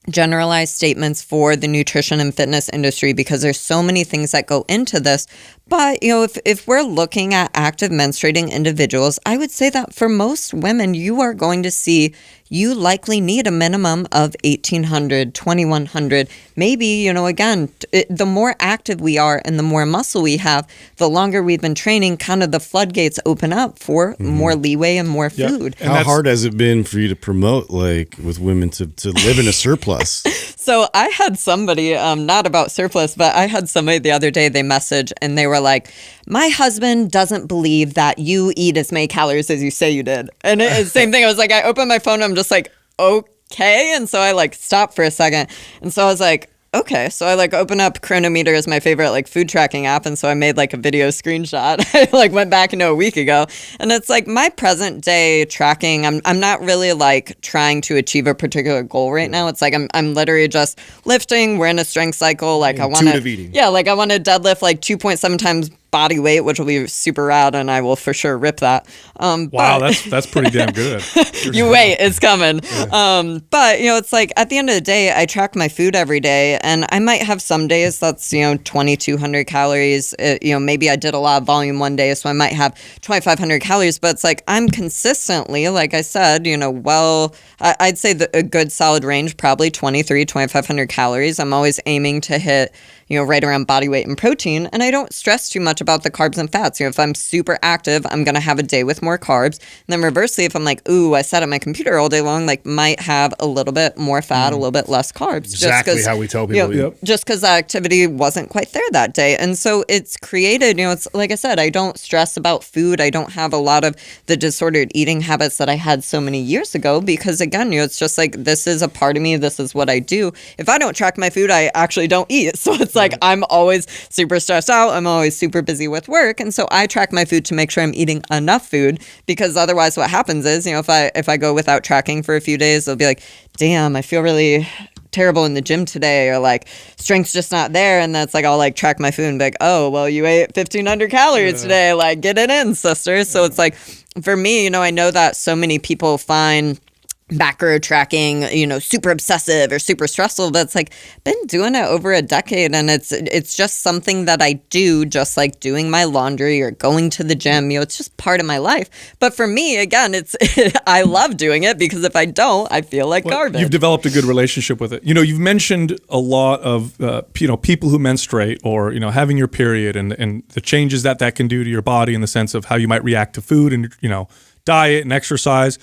[SPEAKER 2] generalized statements for the nutrition and fitness industry because there's so many things that go into this. But, if we're looking at active menstruating individuals, I would say that for most women, you are going to see you likely need a minimum of 1,800, 2,100. Maybe, again, the more active we are and the more muscle we have, the longer we've been training, kind of the floodgates open up for more leeway and more food.
[SPEAKER 1] And
[SPEAKER 4] How hard has it been for you to promote, like, with women to live in a surplus?
[SPEAKER 2] So I had somebody, not about surplus, but I had somebody the other day, they messaged and they were like, my husband doesn't believe that you eat as many calories as you say you did. And same thing. I was like, I opened my phone. I'm just like, okay. And so I like stopped for a second. And so I was like, okay. So I like open up Chronometer as my favorite like food tracking app. And so I made like a video screenshot. I like went back a week ago. And it's like my present day tracking, I'm not really like trying to achieve a particular goal right now. It's like I'm literally just lifting. We're in a strength cycle. Like I want
[SPEAKER 3] Intuitive eating.
[SPEAKER 2] Yeah, like I want to deadlift like 2.7 times body weight, which will be super rad, and I will for sure rip that.
[SPEAKER 1] Wow,
[SPEAKER 2] But
[SPEAKER 1] that's pretty damn good.
[SPEAKER 2] you wait, it's coming. But it's like at the end of the day, I track my food every day, and I might have some days that's 2,200 calories. Maybe I did a lot of volume one day, so I might have 2,500 calories. But it's like I'm consistently, like I said, I'd say a good solid range, probably 2,500 calories. I'm always aiming to hit right around body weight and protein. And I don't stress too much about the carbs and fats. If I'm super active, I'm going to have a day with more carbs. And then reversely, if I'm like, ooh, I sat at my computer all day long, like might have a little bit more fat, a little bit less carbs.
[SPEAKER 3] Exactly how we tell people.
[SPEAKER 2] Just because the activity wasn't quite there that day. And so it's created, it's like I said, I don't stress about food. I don't have a lot of the disordered eating habits that I had so many years ago because again, it's just like, this is a part of me. This is what I do. If I don't track my food, I actually don't eat. So it's like, I'm always super stressed out. I'm always super busy with work. And so I track my food to make sure I'm eating enough food because otherwise what happens is, if I go without tracking for a few days, they'll be like, damn, I feel really terrible in the gym today, or like strength's just not there. And that's like, I'll like track my food and be like, oh, well, you ate 1,500 calories today. Like get it in, sister. So it's like, for me, I know that so many people find macro tracking, super obsessive or super stressful, but it's like been doing it over a decade and it's just something that I do, just like doing my laundry or going to the gym, it's just part of my life. But for me, again, I love doing it because if I don't, I feel like garbage.
[SPEAKER 1] You've developed a good relationship with it. You've mentioned a lot of people who menstruate or having your period and the changes that can do to your body in the sense of how you might react to food and diet and exercise.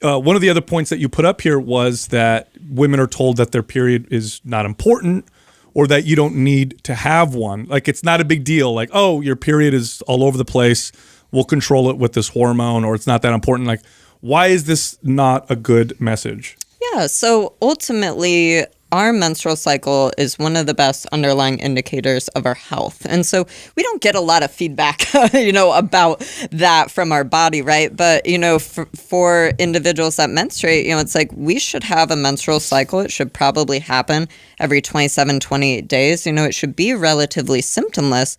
[SPEAKER 1] One of the other points that you put up here was that women are told that their period is not important or that you don't need to have one. Like, it's not a big deal. Like, oh, your period is all over the place. We'll control it with this hormone, or it's not that important. Like, why is this not a good message?
[SPEAKER 2] Yeah, so ultimately, our menstrual cycle is one of the best underlying indicators of our health. And so we don't get a lot of feedback, about that from our body, right? But, for individuals that menstruate, it's like we should have a menstrual cycle. It should probably happen every 27, 28 days. It should be relatively symptomless.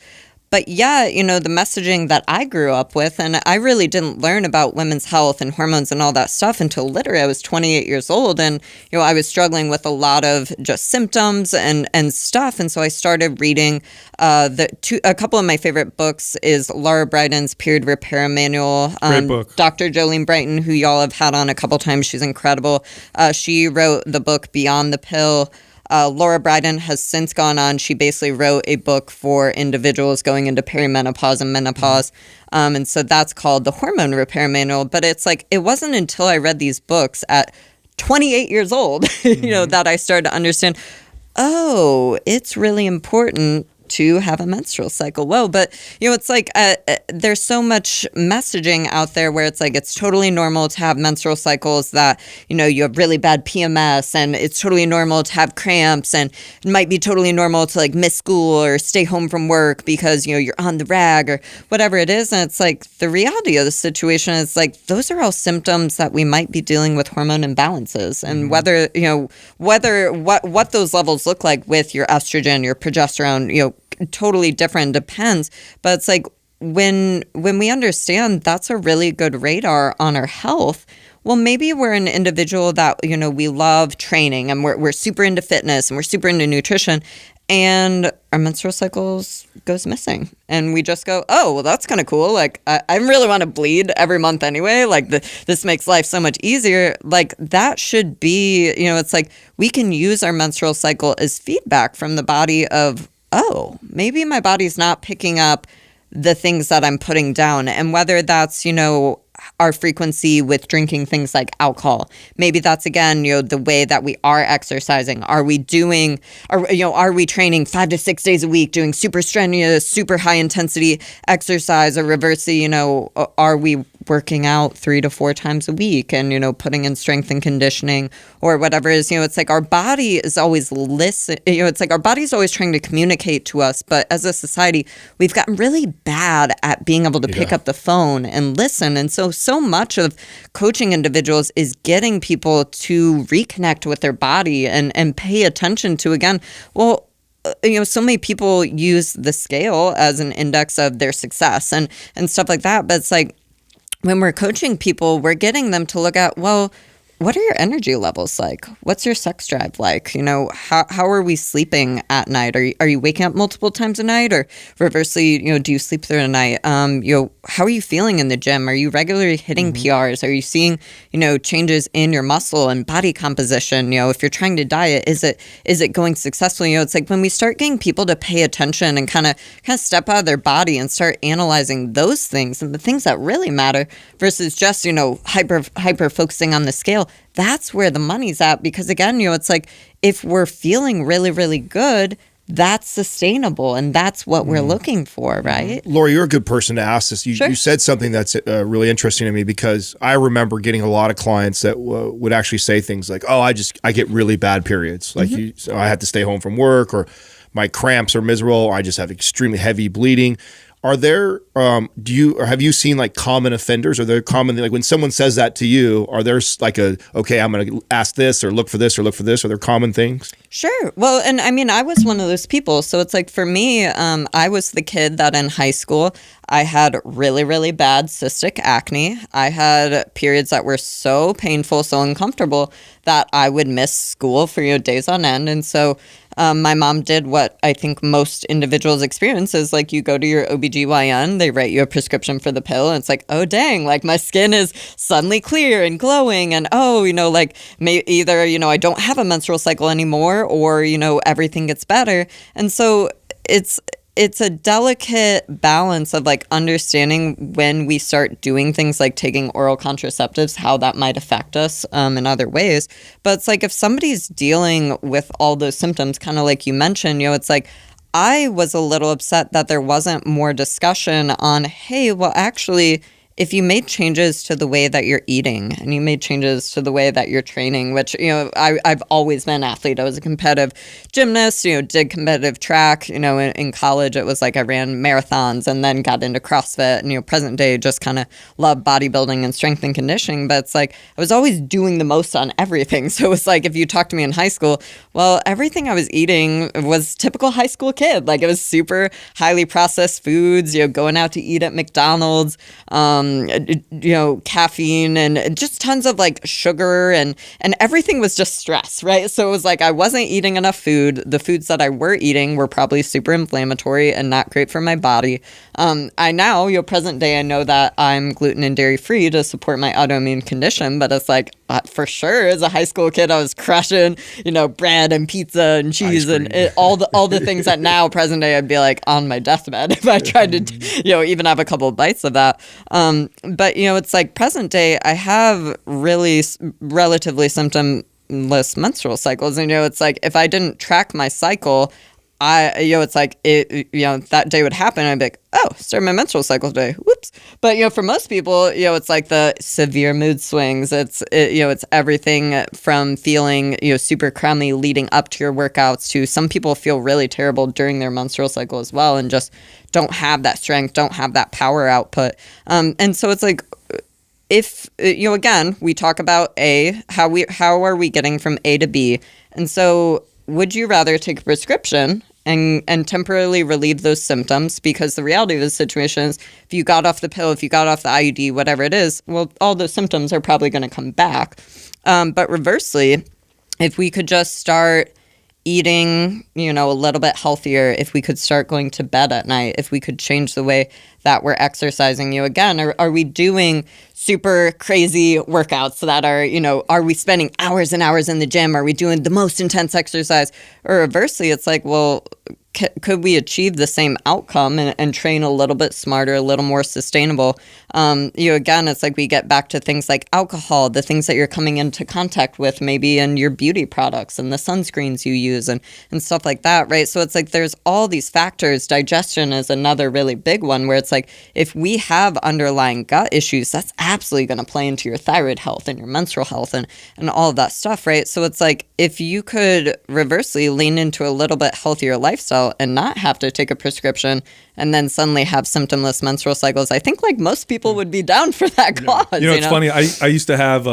[SPEAKER 2] But yeah, the messaging that I grew up with, and I really didn't learn about women's health and hormones and all that stuff until literally I was 28 years old. And, I was struggling with a lot of just symptoms and stuff. And so I started reading a couple of my favorite books is Laura Brighton's Period Repair Manual.
[SPEAKER 1] Great book.
[SPEAKER 2] Dr. Jolene Brighton, who y'all have had on a couple times. She's incredible. She wrote the book Beyond the Pill. Laura Brydon has since gone on. She basically wrote a book for individuals going into perimenopause and menopause. And so that's called the Hormone Repair Manual. But it's like, it wasn't until I read these books at 28 years old, that I started to understand, oh, it's really important to have a menstrual cycle. Whoa, but it's like there's so much messaging out there where it's like it's totally normal to have menstrual cycles, that you have really bad PMS, and it's totally normal to have cramps, and it might be totally normal to like miss school or stay home from work because you're on the rag or whatever it is. And it's like the reality of the situation is like those are all symptoms that we might be dealing with hormone imbalances, and whether what those levels look like with your estrogen, your progesterone, totally different, depends. But it's like when we understand that's a really good radar on our health, well, maybe we're an individual that we love training, and we're super into fitness, and we're super into nutrition, and our menstrual cycles goes missing, and we just go, oh, well, that's kind of cool. Like I really want to bleed every month anyway. Like this makes life so much easier. Like that should be, it's like we can use our menstrual cycle as feedback from the body of, oh, maybe my body's not picking up the things that I'm putting down. And whether that's, our frequency with drinking things like alcohol, maybe that's again, the way that we are exercising. Are we training 5 to 6 days a week, doing super strenuous, super high intensity exercise, or reversely, are we working out 3 to 4 times a week and, putting in strength and conditioning or whatever it is, it's like our body is always it's like our body's always trying to communicate to us. But as a society, we've gotten really bad at being able to pick up the phone and listen. And so much of coaching individuals is getting people to reconnect with their body and pay attention to, again, well, so many people use the scale as an index of their success and stuff like that. But it's like, when we're coaching people, we're getting them to look at, well, what are your energy levels like? What's your sex drive like? How are we sleeping at night? Are you waking up multiple times a night, or reversely, do you sleep through the night? How are you feeling in the gym? Are you regularly hitting PRs? Are you seeing, changes in your muscle and body composition? If you're trying to diet, is it going successfully? It's like when we start getting people to pay attention and kind of step out of their body and start analyzing those things and the things that really matter versus just, hyper focusing on the scale. That's where the money's at, because again, it's like if we're feeling really, really good, that's sustainable, and that's what we're looking for, right?
[SPEAKER 3] Laura, you're a good person to ask this. You said something that's really interesting to me, because I remember getting a lot of clients that would actually say things like, "Oh, I get really bad periods. Like so I have to stay home from work, or my cramps are miserable, or I just have extremely heavy bleeding." Are there, have you seen like common offenders? Are there common, like when someone says that to you, are there like okay, I'm going to ask this or look for this or look for this? Are there common things?
[SPEAKER 2] Sure. Well, and I mean, I was one of those people. So it's like for me, I was the kid that in high school, I had really, really bad cystic acne. I had periods that were so painful, so uncomfortable that I would miss school for days on end. And so my mom did what I think most individuals experience is like you go to your OBGYN, they write you a prescription for the pill, and it's like, oh, dang, like my skin is suddenly clear and glowing, and like either, I don't have a menstrual cycle anymore, or, everything gets better. And so it's a delicate balance of like understanding when we start doing things like taking oral contraceptives, how that might affect us in other ways. But it's like if somebody's dealing with all those symptoms, kind of like you mentioned, it's like I was a little upset that there wasn't more discussion on, hey, well, actually, if you made changes to the way that you're eating and you made changes to the way that you're training, which, I've always been an athlete. I was a competitive gymnast, did competitive track, in college, it was like I ran marathons and then got into CrossFit and, present day, just kind of love bodybuilding and strength and conditioning. But it's like, I was always doing the most on everything. So it was like, if you talk to me in high school, well, everything I was eating was typical high school kid. Like it was super highly processed foods, going out to eat at McDonald's, caffeine and just tons of like sugar and everything was just stress, right? So it was like I wasn't eating enough food. The foods that I were eating were probably super inflammatory and not great for my body. I now, present day, I know that I'm gluten and dairy free to support my autoimmune condition, but it's like for sure as a high school kid, I was crushing, bread and pizza and cheese and all the things that now present day I'd be like on my deathbed if I tried to, even have a couple of bites of that. But it's like present day, I have really relatively symptomless menstrual cycles. And, it's like if I didn't track my cycle, it's like that day would happen. I'd be like, oh, start my menstrual cycle today. Whoops. But, for most people, it's like the severe mood swings. It's everything from feeling, super crummy leading up to your workouts to some people feel really terrible during their menstrual cycle as well and just don't have that strength, don't have that power output. And so it's like, if, again, we talk about how are we getting from A to B? And so would you rather take a prescription and temporarily relieve those symptoms? Because the reality of the situation is if you got off the pill, if you got off the IUD, whatever it is, well, all those symptoms are probably going to come back. But reversely, if we could just start eating, a little bit healthier, if we could start going to bed at night, if we could change the way that we're exercising, again, are we doing super crazy workouts that are we spending hours and hours in the gym? Are we doing the most intense exercise? Or reversely, it's like, well, could we achieve the same outcome and train a little bit smarter, a little more sustainable? Again, it's like we get back to things like alcohol, the things that you're coming into contact with, maybe in your beauty products and the sunscreens you use and stuff like that, right? So it's like there's all these factors. Digestion is another really big one where it's like if we have underlying gut issues, that's absolutely going to play into your thyroid health and your menstrual health and all of that stuff, right? So it's like if you could reversely lean into a little bit healthier lifestyle and not have to take a prescription and then suddenly have symptomless menstrual cycles, I think like most people would be down for that cause.
[SPEAKER 1] It's funny. I used to have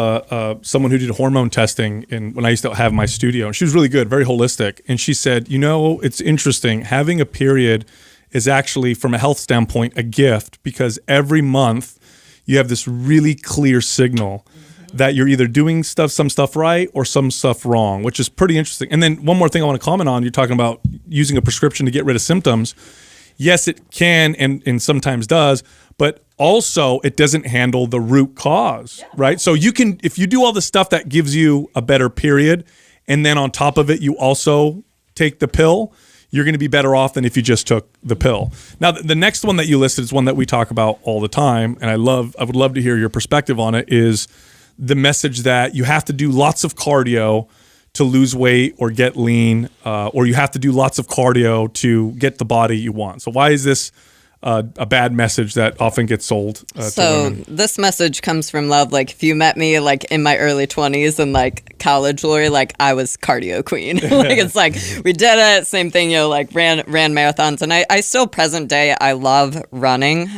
[SPEAKER 1] someone who did hormone testing when I used to have my studio, and she was really good, very holistic. And she said, it's interesting. Having a period is actually, from a health standpoint, a gift because every month you have this really clear signal that you're either doing some stuff right or some stuff wrong, which is pretty interesting. And then one more thing I want to comment on, you're talking about using a prescription to get rid of symptoms. Yes, it can and sometimes does, but also it doesn't handle the root cause, right? So you can, if you do all the stuff that gives you a better period, and then on top of it, you also take the pill, you're going to be better off than if you just took the pill. Now, the next one that you listed is one that we talk about all the time, and I would love to hear your perspective on it, is the message that you have to do lots of cardio to lose weight or get lean, or you have to do lots of cardio to get the body you want. So why is this a bad message that often gets sold to women?
[SPEAKER 2] This message comes from love. Like if you met me like in my early 20s and like college, Lori, like I was cardio queen. Like it's like we did it, same thing, like ran marathons. And I still present day, I love running.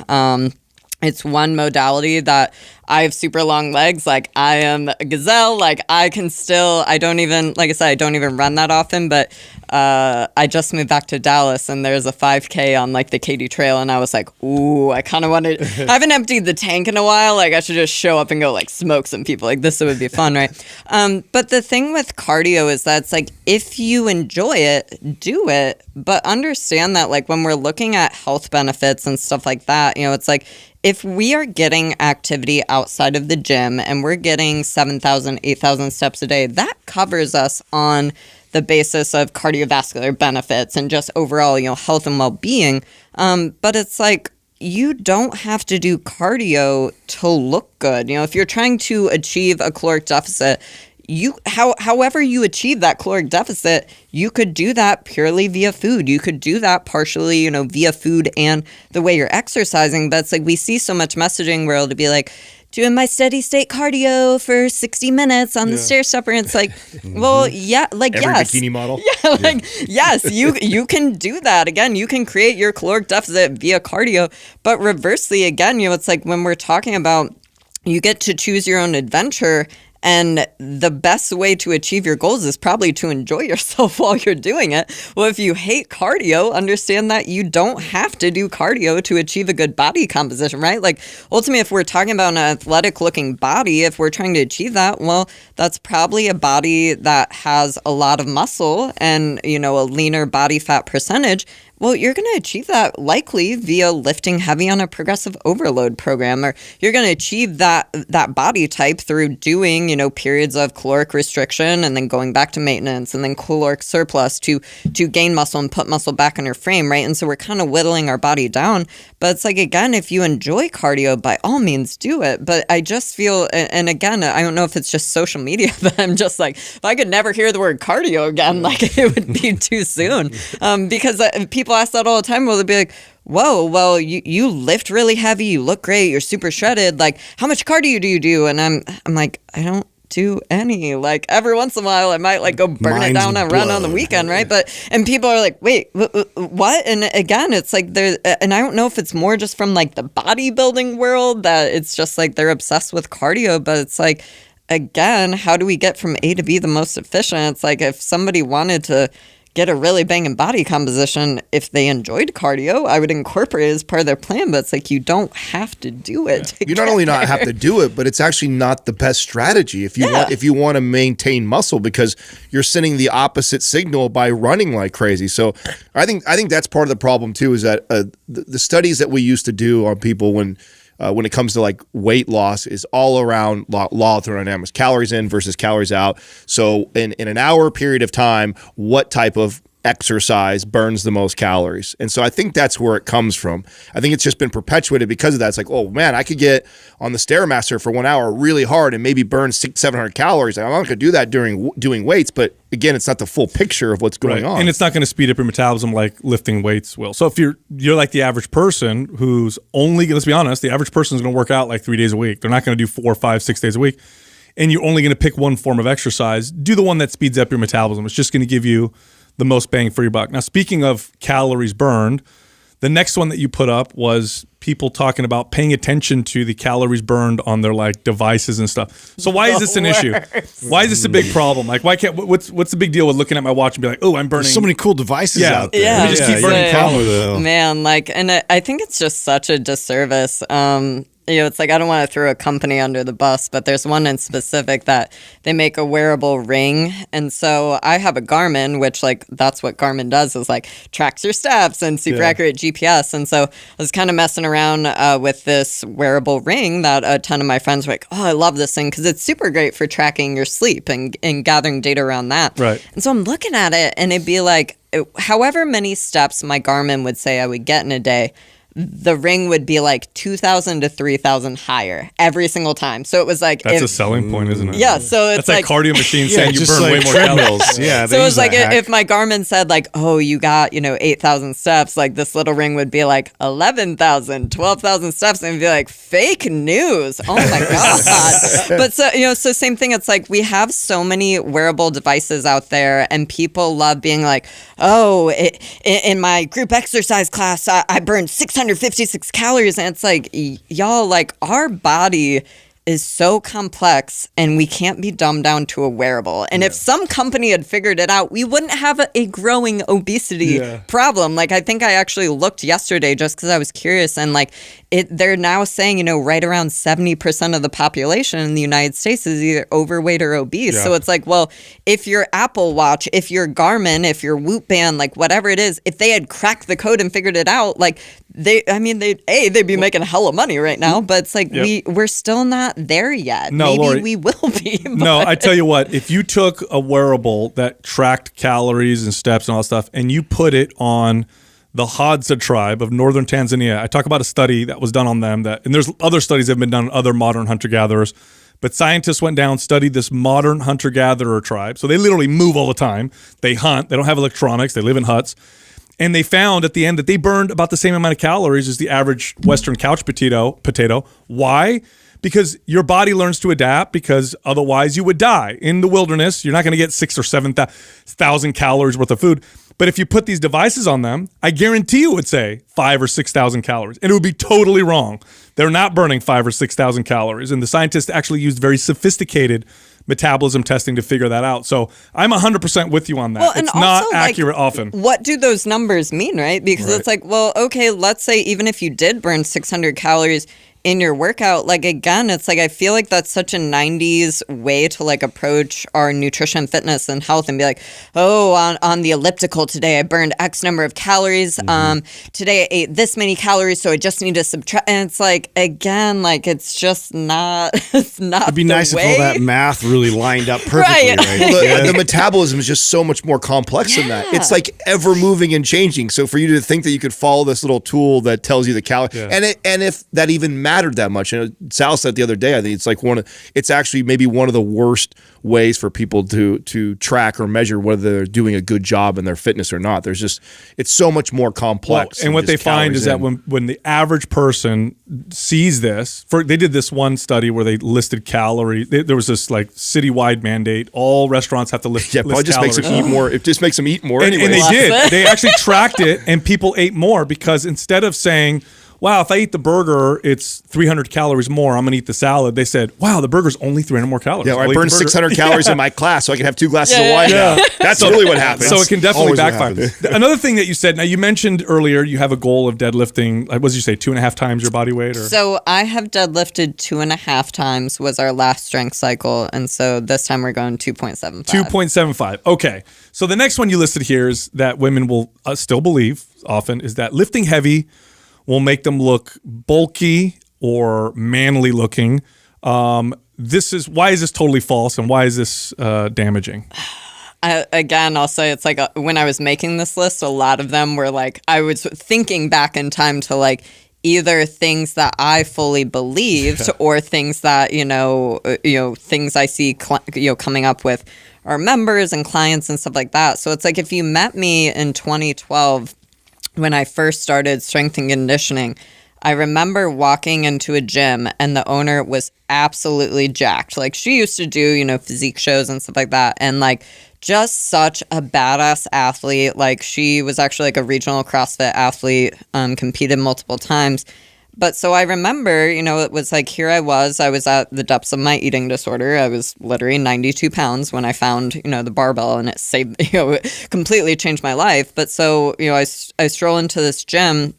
[SPEAKER 2] It's one modality that I have super long legs. Like I am a gazelle. Like I don't even run that often, but I just moved back to Dallas and there's a 5K on like the Katy Trail. And I was like, ooh, I kind of wanted, I haven't emptied the tank in a while. Like I should just show up and go like smoke some people. Like this would be fun, right? But the thing with cardio is that it's like, if you enjoy it, do it, but understand that like when we're looking at health benefits and stuff like that, it's like, if we are getting activity outside of the gym and we're getting 7,000, 8,000 steps a day, that covers us on the basis of cardiovascular benefits and just overall, health and well-being. But it's like, you don't have to do cardio to look good. If you're trying to achieve a caloric deficit, however you achieve that caloric deficit, you could do that purely via food. You could do that partially, via food and the way you're exercising. But it's like we see so much messaging where it'll be like, doing my steady state cardio for 60 minutes on the stair stepper. And it's like, well, yeah, like,
[SPEAKER 3] Every
[SPEAKER 2] yes.
[SPEAKER 3] bikini model.
[SPEAKER 2] Yeah, like, yes, you can do that. Again, you can create your caloric deficit via cardio. But reversely, again, it's like when we're talking about you get to choose your own adventure. And the best way to achieve your goals is probably to enjoy yourself while you're doing it. Well, if you hate cardio, understand that you don't have to do cardio to achieve a good body composition, right? Like, ultimately, if we're talking about an athletic looking body, if we're trying to achieve that, well, that's probably a body that has a lot of muscle and, a leaner body fat percentage. Well, you're going to achieve that likely via lifting heavy on a progressive overload program, or you're going to achieve that body type through doing, periods of caloric restriction and then going back to maintenance and then caloric surplus to gain muscle and put muscle back in your frame, right? And so we're kind of whittling our body down. But it's like, again, if you enjoy cardio, by all means do it. But I just feel, and again, I don't know if it's just social media, but I'm just like, if I could never hear the word cardio again, like it would be too soon. Because people ask that all the time. Well, they'll be like, whoa, well, you lift really heavy, you look great, you're super shredded. Like, how much cardio do you do? And I'm like, I don't do any. Like, every once in a while I might like go burn it down and run on the weekend, right? And people are like, wait, what? And again, it's like and I don't know if it's more just from like the bodybuilding world that it's just like they're obsessed with cardio, but it's like, again, how do we get from A to B the most efficient? It's like if somebody wanted to get a really banging body composition, if they enjoyed cardio, I would incorporate it as part of their plan. But it's like you don't have to do it.
[SPEAKER 3] You not only not have to do it, but it's actually not the best strategy if you want to maintain muscle, because you're sending the opposite signal by running like crazy. So I think that's part of the problem too, is that the studies that we used to do on people when it comes to like weight loss is all around law of thermodynamics, calories in versus calories out. So in an hour period of time, what type of exercise burns the most calories? And so I think that's where it comes from. I think it's just been perpetuated because of that. It's like, oh man, I could get on the Stairmaster for 1 hour really hard and maybe burn 600-700 calories. I'm not going to do that during doing weights, but again, it's not the full picture of what's going on.
[SPEAKER 1] And it's not going to speed up your metabolism like lifting weights will. So if you're like the average person who's only, let's be honest, the average person is going to work out like 3 days a week. They're not going to do 4, 5, 6 days a week. And you're only going to pick one form of exercise. Do the one that speeds up your metabolism. It's just going to give you the most bang for your buck. Now, speaking of calories burned, the next one that you put up was people talking about paying attention to the calories burned on their like devices and stuff. So why is this an issue? Why is this a big problem? Like, why can't? What's the big deal with looking at my watch and be like, oh, I'm burning?
[SPEAKER 4] There's so many cool devices out there.
[SPEAKER 2] Yeah,
[SPEAKER 1] Let me just keep burning calories.
[SPEAKER 2] Man, like, and I think it's just such a disservice. It's like I don't want to throw a company under the bus, but there's one in specific that they make a wearable ring. And so I have a Garmin, which like that's what Garmin does, is like tracks your steps and super accurate GPS. And so I was kind of messing around with this wearable ring that a ton of my friends were like, oh, I love this thing because it's super great for tracking your sleep and gathering data around that.
[SPEAKER 1] Right.
[SPEAKER 2] And so I'm looking at it and it'd be like, however many steps my Garmin would say I would get in a day, the ring would be like 2,000 to 3,000 higher every single time. So it was like
[SPEAKER 1] that's a selling point, isn't it?
[SPEAKER 2] Yeah, so it's
[SPEAKER 1] that's like cardio machines saying you
[SPEAKER 4] just
[SPEAKER 1] burn
[SPEAKER 4] like
[SPEAKER 1] way more
[SPEAKER 4] treadmills.
[SPEAKER 1] calories.
[SPEAKER 4] Yeah.
[SPEAKER 2] So it was like if my Garmin said like, oh, you got 8,000 steps, like this little ring would be like 11,000, 12,000 steps, and it'd be like fake news. Oh my god! But so same thing. It's like we have so many wearable devices out there, and people love being like, oh, in my group exercise class, I burned 656 calories. And it's like, y'all, like our body is so complex and we can't be dumbed down to a wearable. And if some company had figured it out, we wouldn't have a growing obesity problem. Like I think I actually looked yesterday just because I was curious, and like they're now saying, right around 70% of the population in the United States is either overweight or obese.
[SPEAKER 1] Yeah.
[SPEAKER 2] So it's like, well, if your Apple Watch, if your Garmin, if your Whoop Band, like whatever it is, if they had cracked the code and figured it out, like they'd be making hella money right now, but it's like we're still not there yet.
[SPEAKER 1] No,
[SPEAKER 2] maybe
[SPEAKER 1] Lori,
[SPEAKER 2] we will be. But.
[SPEAKER 1] No, I tell you what, if you took a wearable that tracked calories and steps and all that stuff, and you put it on the Hadza tribe of northern Tanzania, I talk about a study that was done on them, and there's other studies that have been done on other modern hunter-gatherers, But scientists went down, studied this modern hunter-gatherer tribe. So they literally move all the time. They hunt. They don't have electronics. They live in huts. And they found at the end that they burned about the same amount of calories as the average Western couch potato. Why? Because your body learns to adapt, because otherwise you would die. In the wilderness, you're not going to get 6,000 or 7,000 calories worth of food. But if you put these devices on them, I guarantee you would say 5,000 or 6,000 calories. And it would be totally wrong. They're not burning 5,000 or 6,000 calories. And the scientists actually used very sophisticated metabolism testing to figure that out. So I'm 100% with you on that.
[SPEAKER 2] Well, and
[SPEAKER 1] it's not
[SPEAKER 2] also, like,
[SPEAKER 1] accurate often.
[SPEAKER 2] What do those numbers mean, right? Because it's like, well, okay, let's say even if you did burn 600 calories in your workout, like, again, it's like, I feel like that's such a 90s way to like approach our nutrition, fitness, and health, and be like, oh, on the elliptical today, I burned X number of calories. Today I ate this many calories, so I just need to subtract. And it's like, again, like, it's just not, it's not.
[SPEAKER 4] It'd be
[SPEAKER 2] the
[SPEAKER 4] nice
[SPEAKER 2] way.
[SPEAKER 4] if all that math really lined up perfectly,
[SPEAKER 2] Right.
[SPEAKER 4] right?
[SPEAKER 3] Well, the metabolism is just so much more complex than that. It's like ever moving and changing. So for you to think that you could follow this little tool that tells you the calorie, and if that even mattered that much, and Sal said the other day, I think it's like it's actually maybe one of the worst ways for people to track or measure whether they're doing a good job in their fitness or not. It's so much more complex.
[SPEAKER 1] Well, and what they find is that when the average person sees this, they did this one study where they listed calories. There was this like citywide mandate. All restaurants have to list
[SPEAKER 3] probably just
[SPEAKER 1] calories.
[SPEAKER 3] makes them eat more. It just makes them eat more.
[SPEAKER 1] And
[SPEAKER 3] anyway.
[SPEAKER 1] they did. They actually tracked it, and people ate more, because instead of saying, wow, if I eat the burger, it's 300 calories more, I'm going to eat the salad, they said, wow, the burger's only 300 more calories.
[SPEAKER 3] Yeah, or
[SPEAKER 1] I'll
[SPEAKER 3] I
[SPEAKER 1] eat
[SPEAKER 3] burned
[SPEAKER 1] the burger.
[SPEAKER 3] 600 calories in my class, so I can have 2 glasses of wine
[SPEAKER 1] Yeah.
[SPEAKER 3] now. That's really what happens.
[SPEAKER 1] So it can definitely
[SPEAKER 4] Always what
[SPEAKER 1] backfire.
[SPEAKER 4] happens.
[SPEAKER 1] Another thing that you said, now you mentioned earlier you have a goal of deadlifting, like, what did you say, 2.5 times your body weight? Or?
[SPEAKER 2] So I have deadlifted 2.5 times was our last strength cycle, and so this time we're going 2.75.
[SPEAKER 1] 2.75. Okay. So the next one you listed here is that women will still believe often is that lifting heavy will make them look bulky or manly looking. Why is this totally false, and why is this damaging?
[SPEAKER 2] Again, I'll say it's like when I was making this list, a lot of them were like, I was thinking back in time to like either things that I fully believed or things that, things I see, coming up with our members and clients and stuff like that. So it's like, if you met me in 2012, when I first started strength and conditioning, I remember walking into a gym and the owner was absolutely jacked. Like, she used to do, physique shows and stuff like that. And like, just such a badass athlete. Like, she was actually like a regional CrossFit athlete, competed multiple times. But so I remember, it was like, here I was at the depths of my eating disorder. I was literally 92 pounds when I found, the barbell, and it saved, it completely changed my life. But so, I stroll into this gym,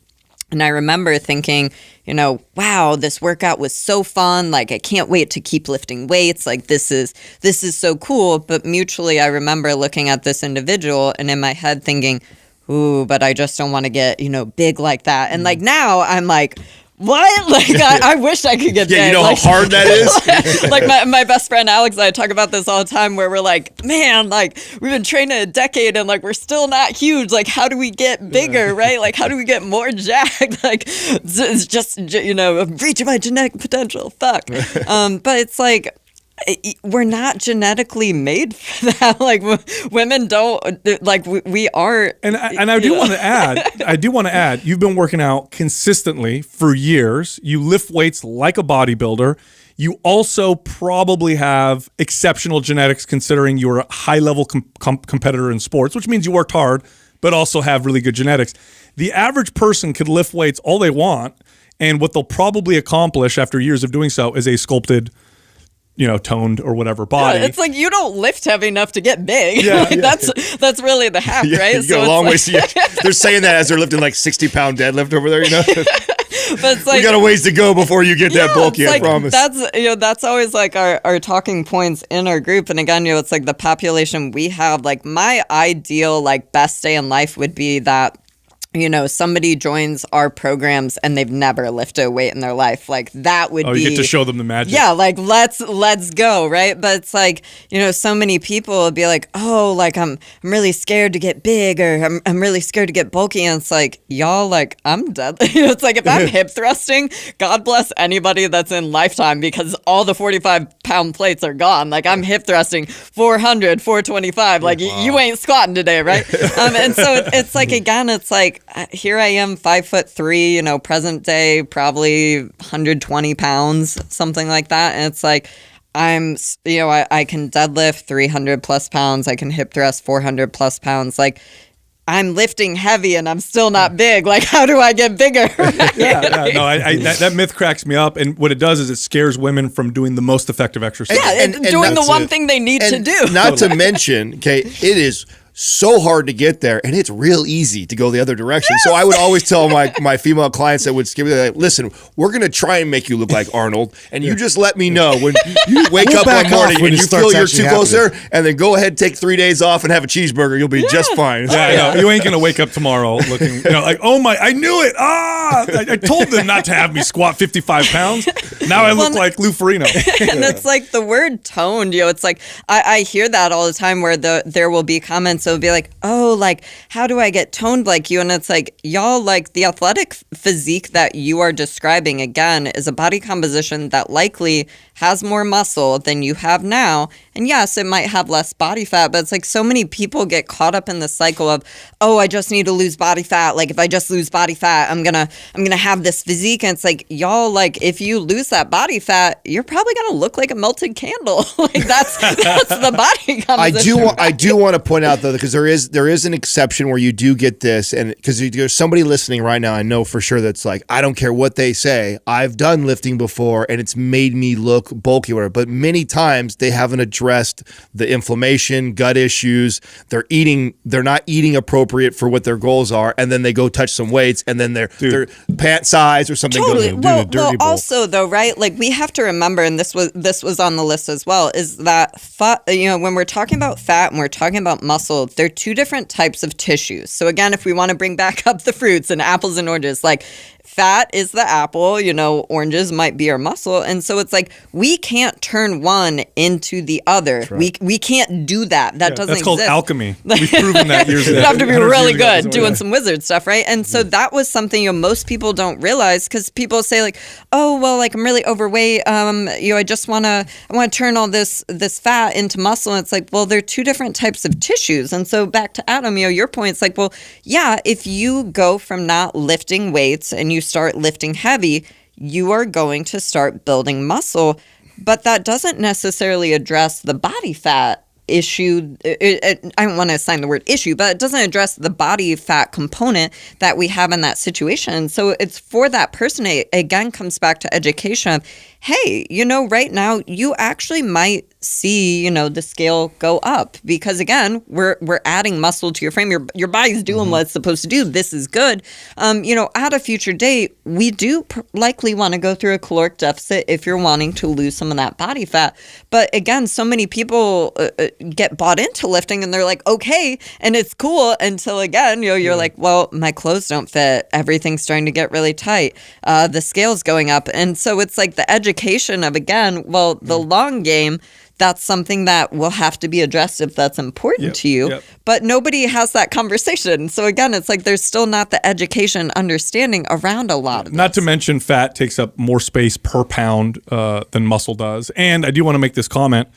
[SPEAKER 2] and I remember thinking, wow, this workout was so fun. Like, I can't wait to keep lifting weights. Like, this is so cool. But mutually, I remember looking at this individual and in my head thinking, ooh, but I just don't want to get, big like that. And like, now I'm like, what? Like, I wish I could get big.
[SPEAKER 3] Yeah, you know
[SPEAKER 2] like,
[SPEAKER 3] how hard that is?
[SPEAKER 2] Like, my best friend Alex and I talk about this all the time, where we're like, man, like, we've been training a decade and like, we're still not huge. Like, how do we get bigger, right? Like, how do we get more jacked? Like, it's just, reaching my genetic potential. Fuck. But it's like, we're not genetically made for that. Like, women don't, like, we are.
[SPEAKER 1] And I do want to add, you've been working out consistently for years. You lift weights like a bodybuilder. You also probably have exceptional genetics, considering you're a high-level competitor in sports, which means you worked hard, but also have really good genetics. The average person could lift weights all they want, and what they'll probably accomplish after years of doing so is a sculpted, toned or whatever body.
[SPEAKER 2] Yeah, it's like, you don't lift heavy enough to get big.
[SPEAKER 1] Yeah,
[SPEAKER 2] Like, that's really the hack, right?
[SPEAKER 3] You got a long ways to get. They're saying that as they're lifting like 60-pound deadlift over there,
[SPEAKER 2] But it's like,
[SPEAKER 3] we got a ways to go before you get that bulky,
[SPEAKER 2] it's
[SPEAKER 3] I
[SPEAKER 2] like,
[SPEAKER 3] promise.
[SPEAKER 2] That's always like our talking points in our group. And again, it's like the population we have. Like, my ideal, like, best day in life would be that somebody joins our programs and they've never lifted a weight in their life. Like that would be.
[SPEAKER 1] Oh, you get to show them the magic.
[SPEAKER 2] Yeah, like let's go, right? But it's like, so many people will be like, oh, like I'm really scared to get big, or I'm really scared to get bulky. And it's like, y'all, like I'm dead. It's like if I'm hip thrusting, God bless anybody that's in Lifetime, because all the 45-pound plates are gone. Like I'm hip thrusting 400, 425. Like you ain't squatting today, right? And so it's like, again, it's like, here I am, 5'3", present day, probably 120 pounds, something like that. And it's like, I can deadlift 300 plus pounds. I can hip thrust 400 plus pounds. Like I'm lifting heavy and I'm still not big. Like, how do I get bigger?
[SPEAKER 1] That myth cracks me up. And what it does is it scares women from doing the most effective exercise.
[SPEAKER 2] And doing the one thing they need to do.
[SPEAKER 3] Not to mention, okay, it is so hard to get there, and it's real easy to go the other direction. So I would always tell my female clients that would skip it, like, listen, we're going to try and make you look like Arnold, and you just let me know when you wake up one morning and you feel you're too close there, and then go ahead, take 3 days off and have a cheeseburger. You'll be just fine.
[SPEAKER 1] Yeah, I know. You ain't going to wake up tomorrow looking, like, oh my, I knew it. I told them not to have me squat 55 pounds. Now I look like Lou Ferrigno.
[SPEAKER 2] And it's like the word toned, it's like, I hear that all the time where there will be comments. So it'll be like, oh, like, how do I get toned like you? And it's like, y'all, like the athletic physique that you are describing, again, is a body composition that likely has more muscle than you have now. And yes, it might have less body fat, but it's like so many people get caught up in the cycle of, oh, I just need to lose body fat. Like if I just lose body fat, I'm gonna have this physique. And it's like, y'all, like if you lose that body fat, you're probably gonna look like a melted candle. Like that's the body composition.
[SPEAKER 3] I do want to point out though, because there is an exception where you do get this, and because there's somebody listening right now, I know for sure that's like, I don't care what they say, I've done lifting before and it's made me look bulky, whatever. But many times they haven't addressed the inflammation, gut issues. They're not eating appropriate for what their goals are, and then they go touch some weights, and then their pant size or something
[SPEAKER 2] totally.
[SPEAKER 3] goes
[SPEAKER 2] Well,
[SPEAKER 3] a dirty bowl.
[SPEAKER 2] Also though, right? Like we have to remember, and this was on the list as well, is that when we're talking about fat and we're talking about muscle, they're two different types of tissues. So again, if we want to bring back up the fruits and apples and oranges, like fat is the apple, oranges might be our muscle. And so it's like, we can't turn one into the other. Right. We can't do that. That doesn't exist.
[SPEAKER 1] That's called alchemy. We've proven that years ago.
[SPEAKER 2] You have to be really good doing some wizard stuff, right? And so that was something most people don't realize, because people say like, oh, well, like I'm really overweight. I just want to turn all this fat into muscle. And it's like, well, they're two different types of tissues. And so back to Adam, your point, it's like, well, yeah, if you go from not lifting weights and you start lifting heavy, you are going to start building muscle, but that doesn't necessarily address the body fat issue. I don't want to assign the word issue, but it doesn't address the body fat component that we have in that situation. So it's for that person, it again comes back to education of, hey, right now you actually might see, the scale go up, because again, we're adding muscle to your frame. Your body's doing what it's supposed to do. This is good. At a future date, we do likely want to go through a caloric deficit if you're wanting to lose some of that body fat. But again, so many people get bought into lifting and they're like, okay, and it's cool until again, you're like, well, my clothes don't fit. Everything's starting to get really tight. The scale's going up. And so it's like the education of, again, well, the long game, that's something that will have to be addressed if that's important to you. Yep. But nobody has that conversation. So again, it's like there's still not the education understanding around a lot of
[SPEAKER 1] Not to mention fat takes up more space per pound than muscle does. And I do want to make this comment.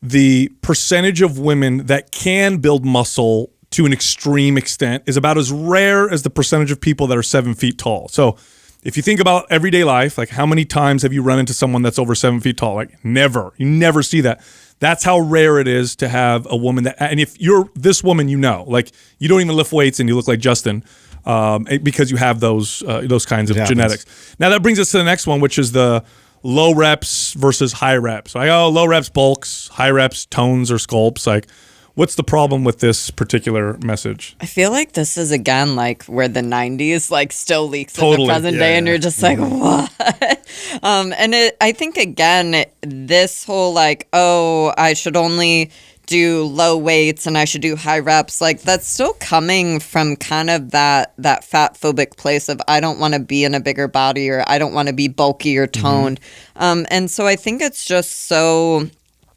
[SPEAKER 1] The percentage of women that can build muscle to an extreme extent is about as rare as the percentage of people that are 7 feet tall. So if you think about everyday life, like how many times have you run into someone that's over 7 feet tall? Like never. You never see that. That's how rare it is to have a woman that, and if you're this woman, like you don't even lift weights and you look like Justin because you have those kinds of genetics. Now that brings us to the next one, which is the low reps versus high reps. Like, low reps bulks, high reps tones or sculpts. Like, what's the problem with this particular message?
[SPEAKER 2] I feel like this is again like where the 90s like still leaks in the present day, and you're just like, what? I think again, this whole like, oh, I should only do low weights and I should do high reps, like that's still coming from kind of that fat phobic place of I don't want to be in a bigger body, or I don't want to be bulky or toned. And so I think it's just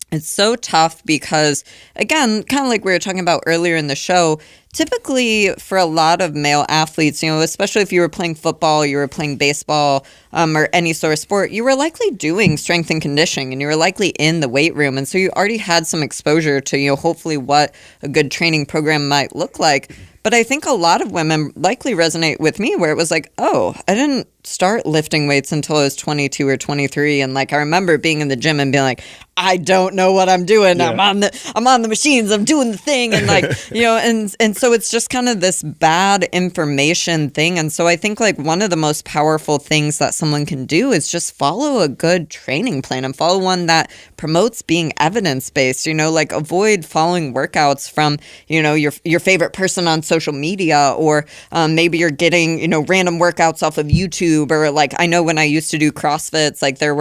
[SPEAKER 2] it's so tough because, again, kind of like we were talking about earlier in the show, typically for a lot of male athletes, especially if you were playing football, you were playing baseball, or any sort of sport, you were likely doing strength and conditioning, and you were likely in the weight room. And so you already had some exposure to, hopefully what a good training program might look like. But I think a lot of women likely resonate with me where it was like, oh, I didn't start lifting weights until I was 22 or 23. And like, I remember being in the gym and being like, I don't know what I'm doing. Yeah. I'm on the machines. I'm doing the thing. And like, and so it's just kind of this bad information thing. And so I think like one of the most powerful things that someone can do is just follow a good training plan and follow one that promotes being evidence-based, like avoid following workouts from, your favorite person on social media, or maybe you're getting, random workouts off of YouTube, or like, I know when I used to do CrossFits, like there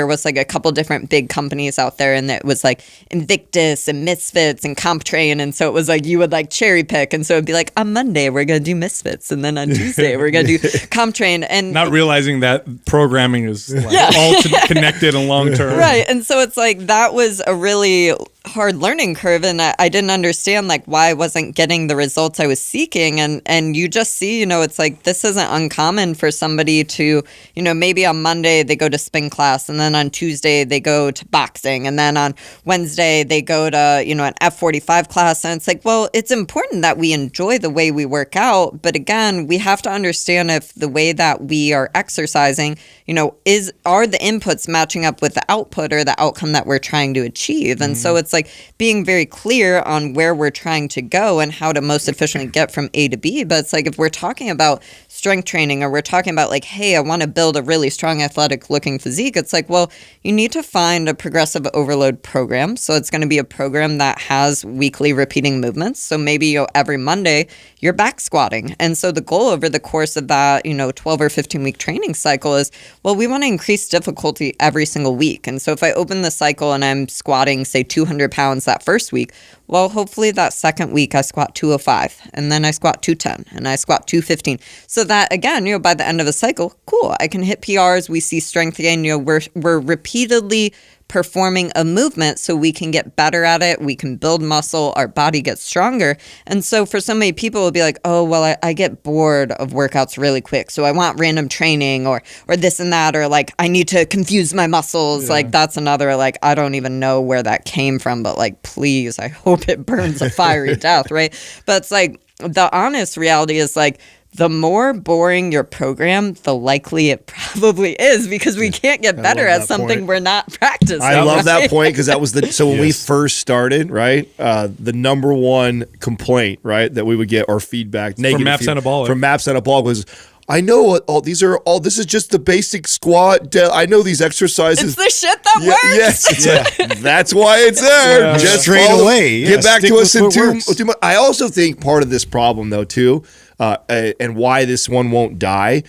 [SPEAKER 2] was like a couple different big companies out there, and it was like Invictus and Misfits and CompTrain, and so it was like you would like cherry pick, and so it'd be like on Monday we're gonna do Misfits, and then on Tuesday we're gonna do CompTrain, and
[SPEAKER 1] not realizing that programming is like all connected and long term,
[SPEAKER 2] right? And so it's like that was a really hard learning curve, and I didn't understand like why I wasn't getting the results I was seeking, and you just see, it's like this isn't uncommon for somebody to, maybe on Monday they go to spin class, and then on Tuesday they go to boxing, and then on Wednesday they go to, an F45 class, and it's like, well, it's important that we enjoy the way we work out, but again, we have to understand if the way that we are exercising, are the inputs matching up with the output or the outcome that we're trying to achieve, and so it's like being very clear on where we're trying to go and how to most efficiently get from A to B. But it's like if we're talking about strength training, or we're talking about like, hey, I want to build a really strong athletic looking physique, it's like, well, you need to find a progressive overload program. So it's going to be a program that has weekly repeating movements. So maybe every Monday you're back squatting. And so the goal over the course of that, 12 or 15 week training cycle is, well, we want to increase difficulty every single week. And so if I open the cycle and I'm squatting, say 200 pounds that first week, well, hopefully that second week I squat 205, and then I squat 210, and I squat 215. So that, again, by the end of the cycle, cool, I can hit PRs, we see strength gain, we're repeatedly performing a movement so we can get better at it, we can build muscle, our body gets stronger. And so for so many people, it'll be like, oh, well, I get bored of workouts really quick, so I want random training or this and that, or like I need to confuse my muscles. Like that's another, like, I don't even know where that came from, but like, please, I hope it burns a fiery death, right? But it's like, the honest reality is like, the more boring your program, the likely it probably is, because we can't get better at something point. We're not practicing.
[SPEAKER 3] I love that point, because that was so when we first started, right? The number one complaint, right, that we would get, or feedback, negative
[SPEAKER 1] from Maps Anabolic.
[SPEAKER 3] From Maps Anabolic was, I know what this is just the basic squat. I know these exercises.
[SPEAKER 2] It's the shit that works.
[SPEAKER 3] Yes. That's why it's there.
[SPEAKER 4] Yeah.
[SPEAKER 3] Just
[SPEAKER 4] straight away.
[SPEAKER 3] Get back to us in 2 months. I also think part of this problem, though, too, and why this one won't die,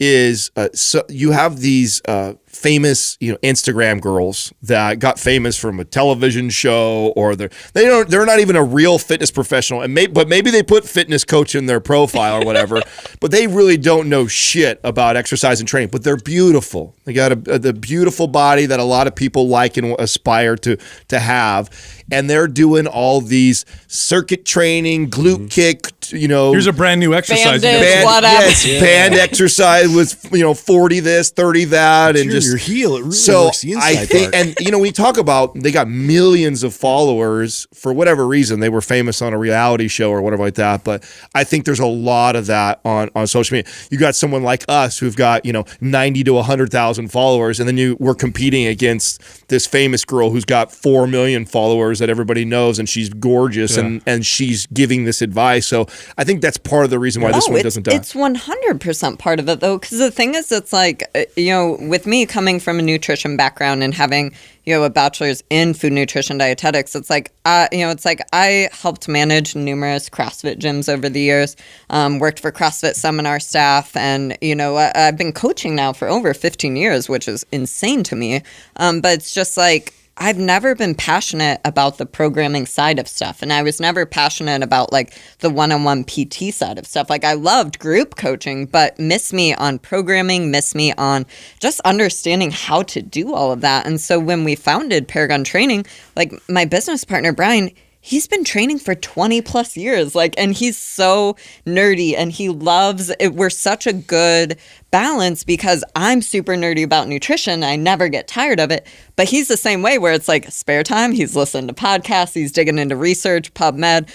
[SPEAKER 3] is so you have these famous, Instagram girls that got famous from a television show, or they're not even a real fitness professional, but maybe they put fitness coach in their profile or whatever, but they really don't know shit about exercise and training, but they're beautiful. They got the beautiful body that a lot of people like and aspire to have, and they're doing all these circuit training, glute kick,
[SPEAKER 1] Here's a brand new exercise.
[SPEAKER 3] Band exercise with 40 this, 30 that, and just
[SPEAKER 4] your heel. It really
[SPEAKER 3] so
[SPEAKER 4] works the inside
[SPEAKER 3] I think,
[SPEAKER 4] part.
[SPEAKER 3] and we talk about they got millions of followers for whatever reason. They were famous on a reality show or whatever like that. But I think there's a lot of that on social media. You got someone like us who've got 90 to 100,000 followers, and then we're competing against this famous girl who's got 4 million followers that everybody knows, and she's gorgeous, and she's giving this advice. So I think that's part of the reason why this one doesn't die.
[SPEAKER 2] It's 100% part of it, though, because the thing is, it's like, with me coming from a nutrition background and having, a bachelor's in food nutrition dietetics, it's like, I helped manage numerous CrossFit gyms over the years, worked for CrossFit seminar staff, and, I've been coaching now for over 15 years, which is insane to me. But it's just like, I've never been passionate about the programming side of stuff. And I was never passionate about like the one-on-one PT side of stuff. Like I loved group coaching, but missed me on programming, missed me on just understanding how to do all of that. And so when we founded Paragon Training, like my business partner, Brian, he's been training for 20 plus years, like, and he's so nerdy and he loves it. We're such a good balance because I'm super nerdy about nutrition. I never get tired of it, but he's the same way where it's like spare time. He's listening to podcasts, he's digging into research, PubMed,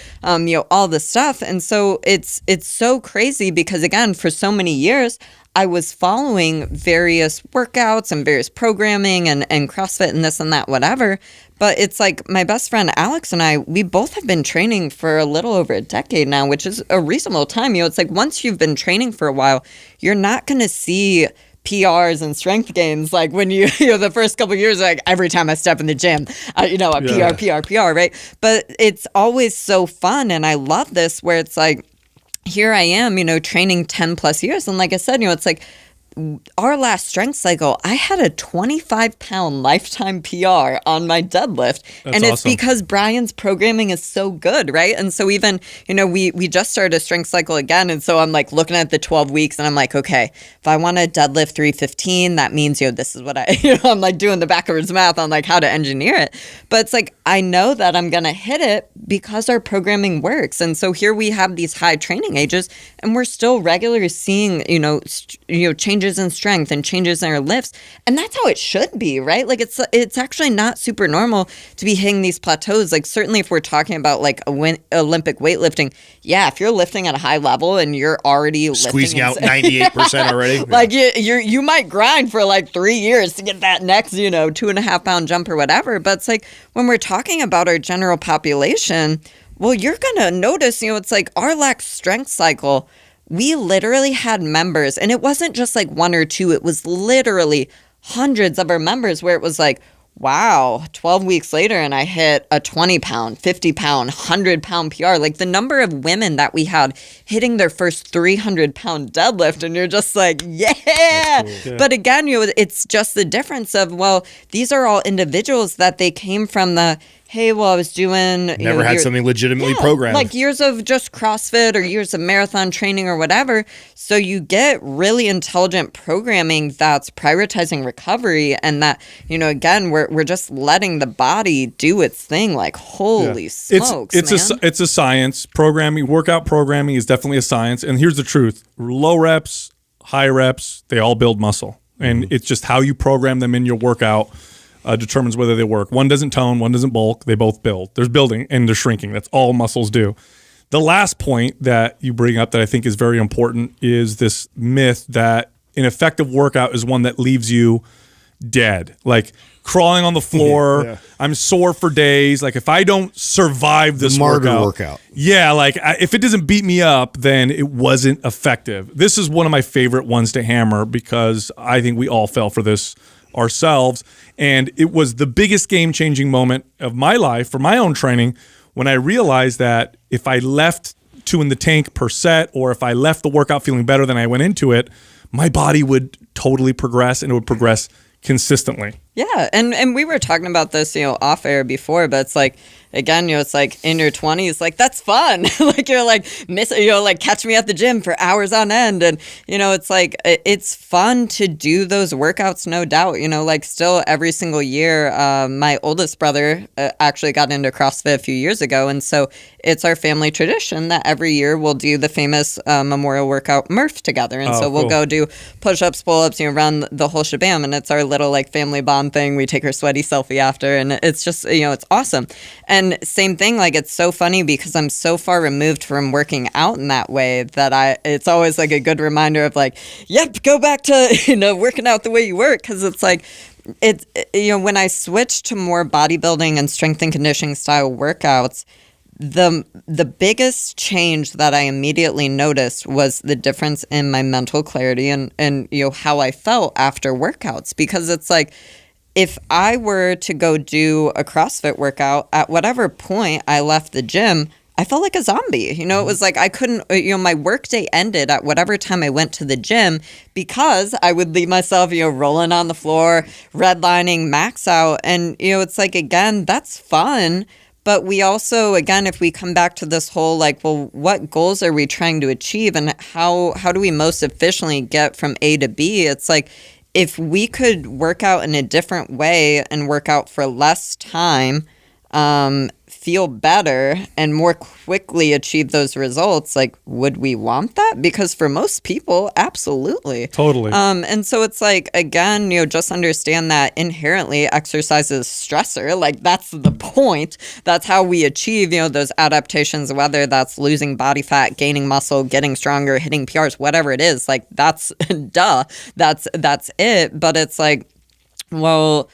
[SPEAKER 2] all this stuff. And so it's so crazy because again, for so many years, I was following various workouts and various programming and CrossFit and this and that, whatever. But it's like my best friend Alex and I, we both have been training for a little over a decade now, which is a reasonable time. It's like once you've been training for a while, you're not going to see PRs and strength gains like when you the first couple of years, like every time I step in the gym, PR, right? But it's always so fun. And I love this where it's like, here I am, training 10 plus years. And like I said, it's like our last strength cycle, I had a 25-pound lifetime PR on my deadlift.
[SPEAKER 1] That's
[SPEAKER 2] and it's
[SPEAKER 1] awesome.
[SPEAKER 2] because Brian's programming is so good, right? And so even, we just started a strength cycle again. And so I'm like looking at the 12 weeks and I'm like, okay, if I want to deadlift 315, that means, this is what I'm like doing the backwards math on like how to engineer it. But it's like, I know that I'm going to hit it because our programming works. And so here we have these high training ages and we're still regularly seeing, changes in strength and changes in our lifts. And that's how it should be, right? Like it's actually not super normal to be hitting these plateaus. Like certainly if we're talking about like Olympic weightlifting, yeah, if you're lifting at a high level and you're already
[SPEAKER 3] Squeezing out
[SPEAKER 2] lifting
[SPEAKER 3] 98% already.
[SPEAKER 2] like you might grind for like 3 years to get that next, 2.5 pound jump or whatever. But it's like when we're talking about our general population, well, you're going to notice, it's like our last strength cycle, we literally had members, and it wasn't just like one or two, it was literally hundreds of our members where it was like, wow, 12 weeks later and I hit a 20 pound, 50 pound, 100 pound PR. Like the number of women that we had hitting their first 300 pound deadlift, and you're just like, yeah.
[SPEAKER 1] Cool. Yeah.
[SPEAKER 2] But again, it's just the difference of, well, these are all individuals that they came from the, hey, well, I was doing...
[SPEAKER 3] Never had something legitimately programmed.
[SPEAKER 2] Like years of just CrossFit or years of marathon training or whatever. So you get really intelligent programming that's prioritizing recovery and that, again, we're just letting the body do its thing. Like, holy smokes, man.
[SPEAKER 1] It's a science. Programming, workout programming is definitely a science. And here's the truth. Low reps, high reps, they all build muscle. And it's just how you program them in your workout determines whether they work. One doesn't tone, one doesn't bulk. They both build. There's building and there's shrinking. That's all muscles do. The last point that you bring up that I think is very important is this myth that an effective workout is one that leaves you dead. Like crawling on the floor.
[SPEAKER 3] Yeah.
[SPEAKER 1] I'm sore for days. Like if I don't survive this
[SPEAKER 4] martyr workout.
[SPEAKER 1] Yeah, like if it doesn't beat me up, then it wasn't effective. This is one of my favorite ones to hammer because I think we all fell for this ourselves. And it was the biggest game-changing moment of my life for my own training when I realized that if I left 2 in the tank per set, or if I left the workout feeling better than I went into it, my body would totally progress, and it would progress consistently.
[SPEAKER 2] Yeah, and we were talking about this, off air before, but it's like, again, it's like in your 20s, like that's fun. Like you're like like catch me at the gym for hours on end, and it's like it's fun to do those workouts, no doubt. Like still every single year, my oldest brother actually got into CrossFit a few years ago, and so it's our family tradition that every year we'll do the famous memorial workout Murph together, and so we'll
[SPEAKER 1] cool.
[SPEAKER 2] go do push-ups, pull-ups, run the whole shabam, and it's our little like family bond thing. We take our sweaty selfie after, and it's just it's awesome. And same thing, like it's so funny because I'm so far removed from working out in that way that it's always like a good reminder of like, yep, go back to working out the way you work, because it's like when I switched to more bodybuilding and strength and conditioning style workouts, the biggest change that I immediately noticed was the difference in my mental clarity and how I felt after workouts, because it's like, if I were to go do a CrossFit workout, at whatever point I left the gym, I felt like a zombie. It was like I couldn't, my workday ended at whatever time I went to the gym because I would leave myself, rolling on the floor, redlining, max out. And, it's like, again, that's fun. But we also, again, if we come back to this whole like, well, what goals are we trying to achieve and how do we most efficiently get from A to B? It's like, if we could work out in a different way and work out for less time, feel better and more quickly achieve those results, like, would we want that? Because for most people, absolutely.
[SPEAKER 1] Totally.
[SPEAKER 2] And so it's like, again, just understand that inherently exercise is stressor. Like, that's the point. That's how we achieve, those adaptations, whether that's losing body fat, gaining muscle, getting stronger, hitting PRs, whatever it is. Like, that's duh. That's it. But it's like, well,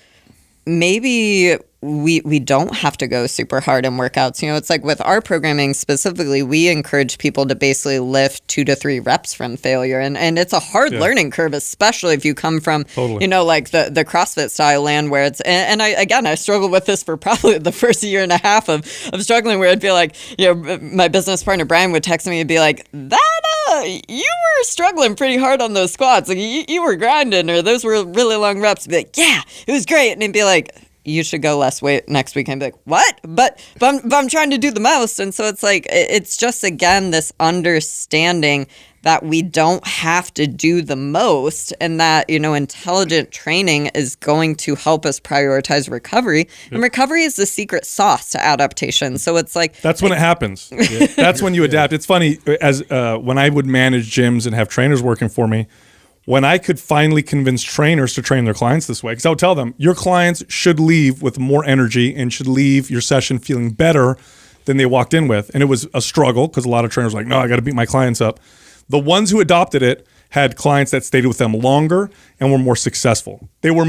[SPEAKER 2] maybe we don't have to go super hard in workouts. It's like with our programming specifically, we encourage people to basically lift 2 to 3 reps from failure. And it's a hard learning curve, especially if you come from, like the CrossFit style land where it's, and I struggled with this for probably the first year and a half of struggling, where I'd be like, my business partner, Brian, would text me and be like, you were struggling pretty hard on those squats. Like you were grinding, or those were really long reps. Be like, yeah, it was great. And he'd be like, you should go less weight next week. And be like, what? But I'm trying to do the most. And so it's like, it's just, again, this understanding that we don't have to do the most, and that, intelligent training is going to help us prioritize recovery. And recovery is the secret sauce to adaptation. So it's like,
[SPEAKER 1] that's when it happens. That's when you adapt. It's funny, as when I would manage gyms and have trainers working for me, when I could finally convince trainers to train their clients this way, because I would tell them, your clients should leave with more energy and should leave your session feeling better than they walked in with. And it was a struggle because a lot of trainers were like, no, I got to beat my clients up. The ones who adopted it had clients that stayed with them longer and were more successful. They were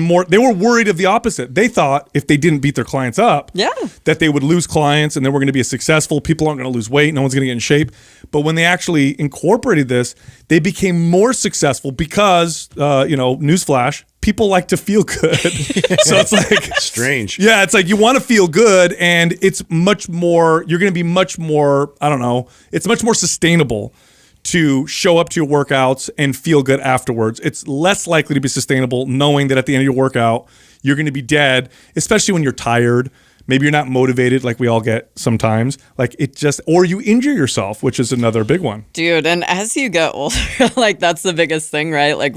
[SPEAKER 1] worried of the opposite. They thought if they didn't beat their clients up, that they would lose clients and they were going to be successful. People aren't going to lose weight. No one's going to get in shape. But when they actually incorporated this, they became more successful because, newsflash, people like to feel good. So it's like
[SPEAKER 4] strange.
[SPEAKER 1] Yeah, it's like you want to feel good, and it's much more, you're going to be much more, it's much more sustainable to show up to your workouts and feel good afterwards. It's less likely to be sustainable knowing that at the end of your workout, you're going to be dead, especially when you're tired. Maybe you're not motivated like we all get sometimes. Like or you injure yourself, which is another big one.
[SPEAKER 2] Dude, and as you get older, like that's the biggest thing, right? Like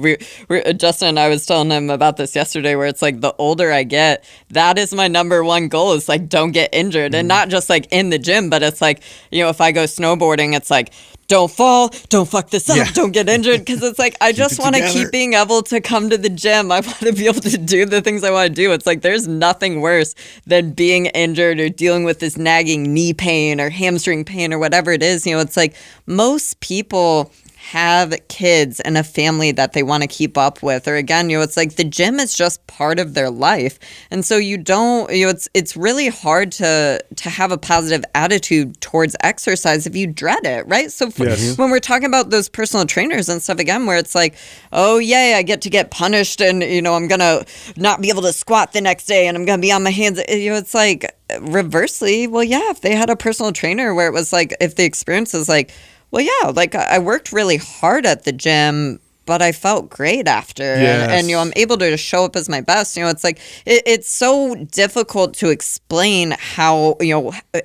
[SPEAKER 2] Justin and I was telling him about this yesterday, where it's like the older I get, that is my number one goal, is like, don't get injured. And not just like in the gym, but it's like, if I go snowboarding, it's like, don't fall, don't fuck this up, don't get injured. Because it's like, I just want to keep being able to come to the gym. I want to be able to do the things I want to do. It's like, there's nothing worse than being injured or dealing with this nagging knee pain or hamstring pain or whatever it is. It's like most people have kids and a family that they want to keep up with, or again, it's like the gym is just part of their life. And so you don't, it's really hard to have a positive attitude towards exercise if you dread it, right? So when we're talking about those personal trainers and stuff, again, where it's like, oh yay, I get to get punished, and I'm gonna not be able to squat the next day, and I'm gonna be on my hands. It's like, reversely, well, yeah, if they had a personal trainer where it was like, if the experience is like, well, yeah, like I worked really hard at the gym, but I felt great after.
[SPEAKER 1] Yes.
[SPEAKER 2] And I'm able to show up as my best. It's like, it's so difficult to explain how,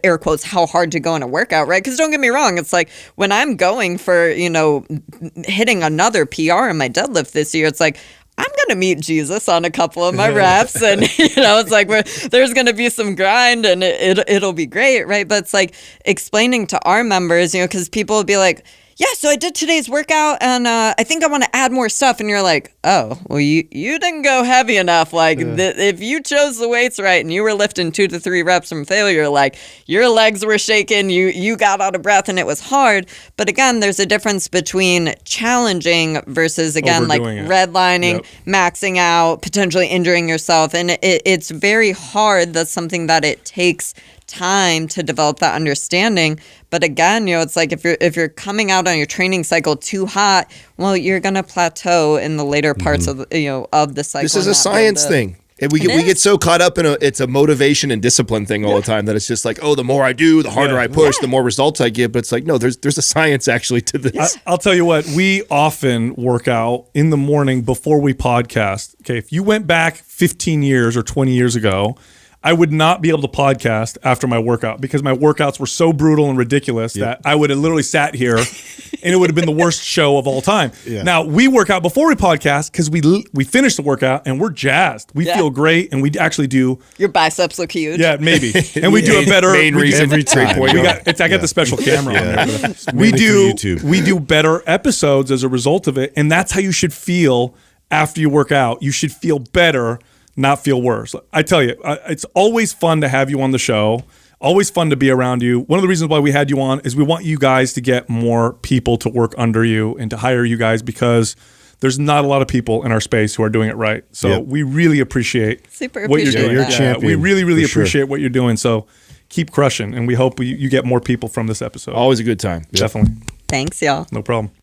[SPEAKER 2] air quotes, how hard to go in a workout, right? Because don't get me wrong, it's like when I'm going for, hitting another PR in my deadlift this year, it's like, I'm going to meet Jesus on a couple of my reps, and, it's like there's going to be some grind, and it'll be great, right? But it's like explaining to our members, because people will be like, yeah, so I did today's workout, and I think I want to add more stuff. And you're like, oh, well, you didn't go heavy enough. Like, if you chose the weights right and you were lifting 2 to 3 reps from failure, like, your legs were shaking, you got out of breath, and it was hard. But again, there's a difference between challenging versus, again, like redlining, maxing out, potentially injuring yourself. And it's very hard. That's something that it takes time to develop that understanding. But again, it's like if you're coming out on your training cycle too hot, well, you're gonna plateau in the later parts of of the cycle.
[SPEAKER 3] This is a science thing. And we get so caught up in it's a motivation and discipline thing all the time that it's just like, oh, the more I do, the harder I push, the more results I get. But it's like, no, there's a science actually to this.
[SPEAKER 1] I'll tell you what, we often work out in the morning before we podcast. Okay, if you went back 15 years or 20 years ago, I would not be able to podcast after my workout because my workouts were so brutal and ridiculous that I would have literally sat here and it would have been the worst show of all time.
[SPEAKER 4] Yeah.
[SPEAKER 1] Now, we work out before we podcast because we finish the workout and we're jazzed. We feel great and we actually do.
[SPEAKER 2] Your biceps look huge.
[SPEAKER 1] Yeah, maybe. And we do a better.
[SPEAKER 3] Main reason
[SPEAKER 4] every time.
[SPEAKER 3] point.
[SPEAKER 1] I got the special camera on there.
[SPEAKER 4] Mainly for YouTube.
[SPEAKER 1] We do better episodes as a result of it, and that's how you should feel after you work out. You should feel better, not feel worse. I tell you, it's always fun to have you on the show. Always fun to be around you. One of the reasons why we had you on is we want you guys to get more people to work under you and to hire you guys because there's not a lot of people in our space who are doing it right. So we really appreciate
[SPEAKER 2] Super
[SPEAKER 1] what you're
[SPEAKER 2] appreciate
[SPEAKER 1] doing.
[SPEAKER 4] You're a
[SPEAKER 2] that.
[SPEAKER 4] champion,
[SPEAKER 1] we really
[SPEAKER 4] for sure.
[SPEAKER 1] appreciate what you're doing. So keep crushing, and we hope you get more people from this episode.
[SPEAKER 3] Always a good time.
[SPEAKER 1] Definitely.
[SPEAKER 2] Thanks, y'all.
[SPEAKER 1] No problem.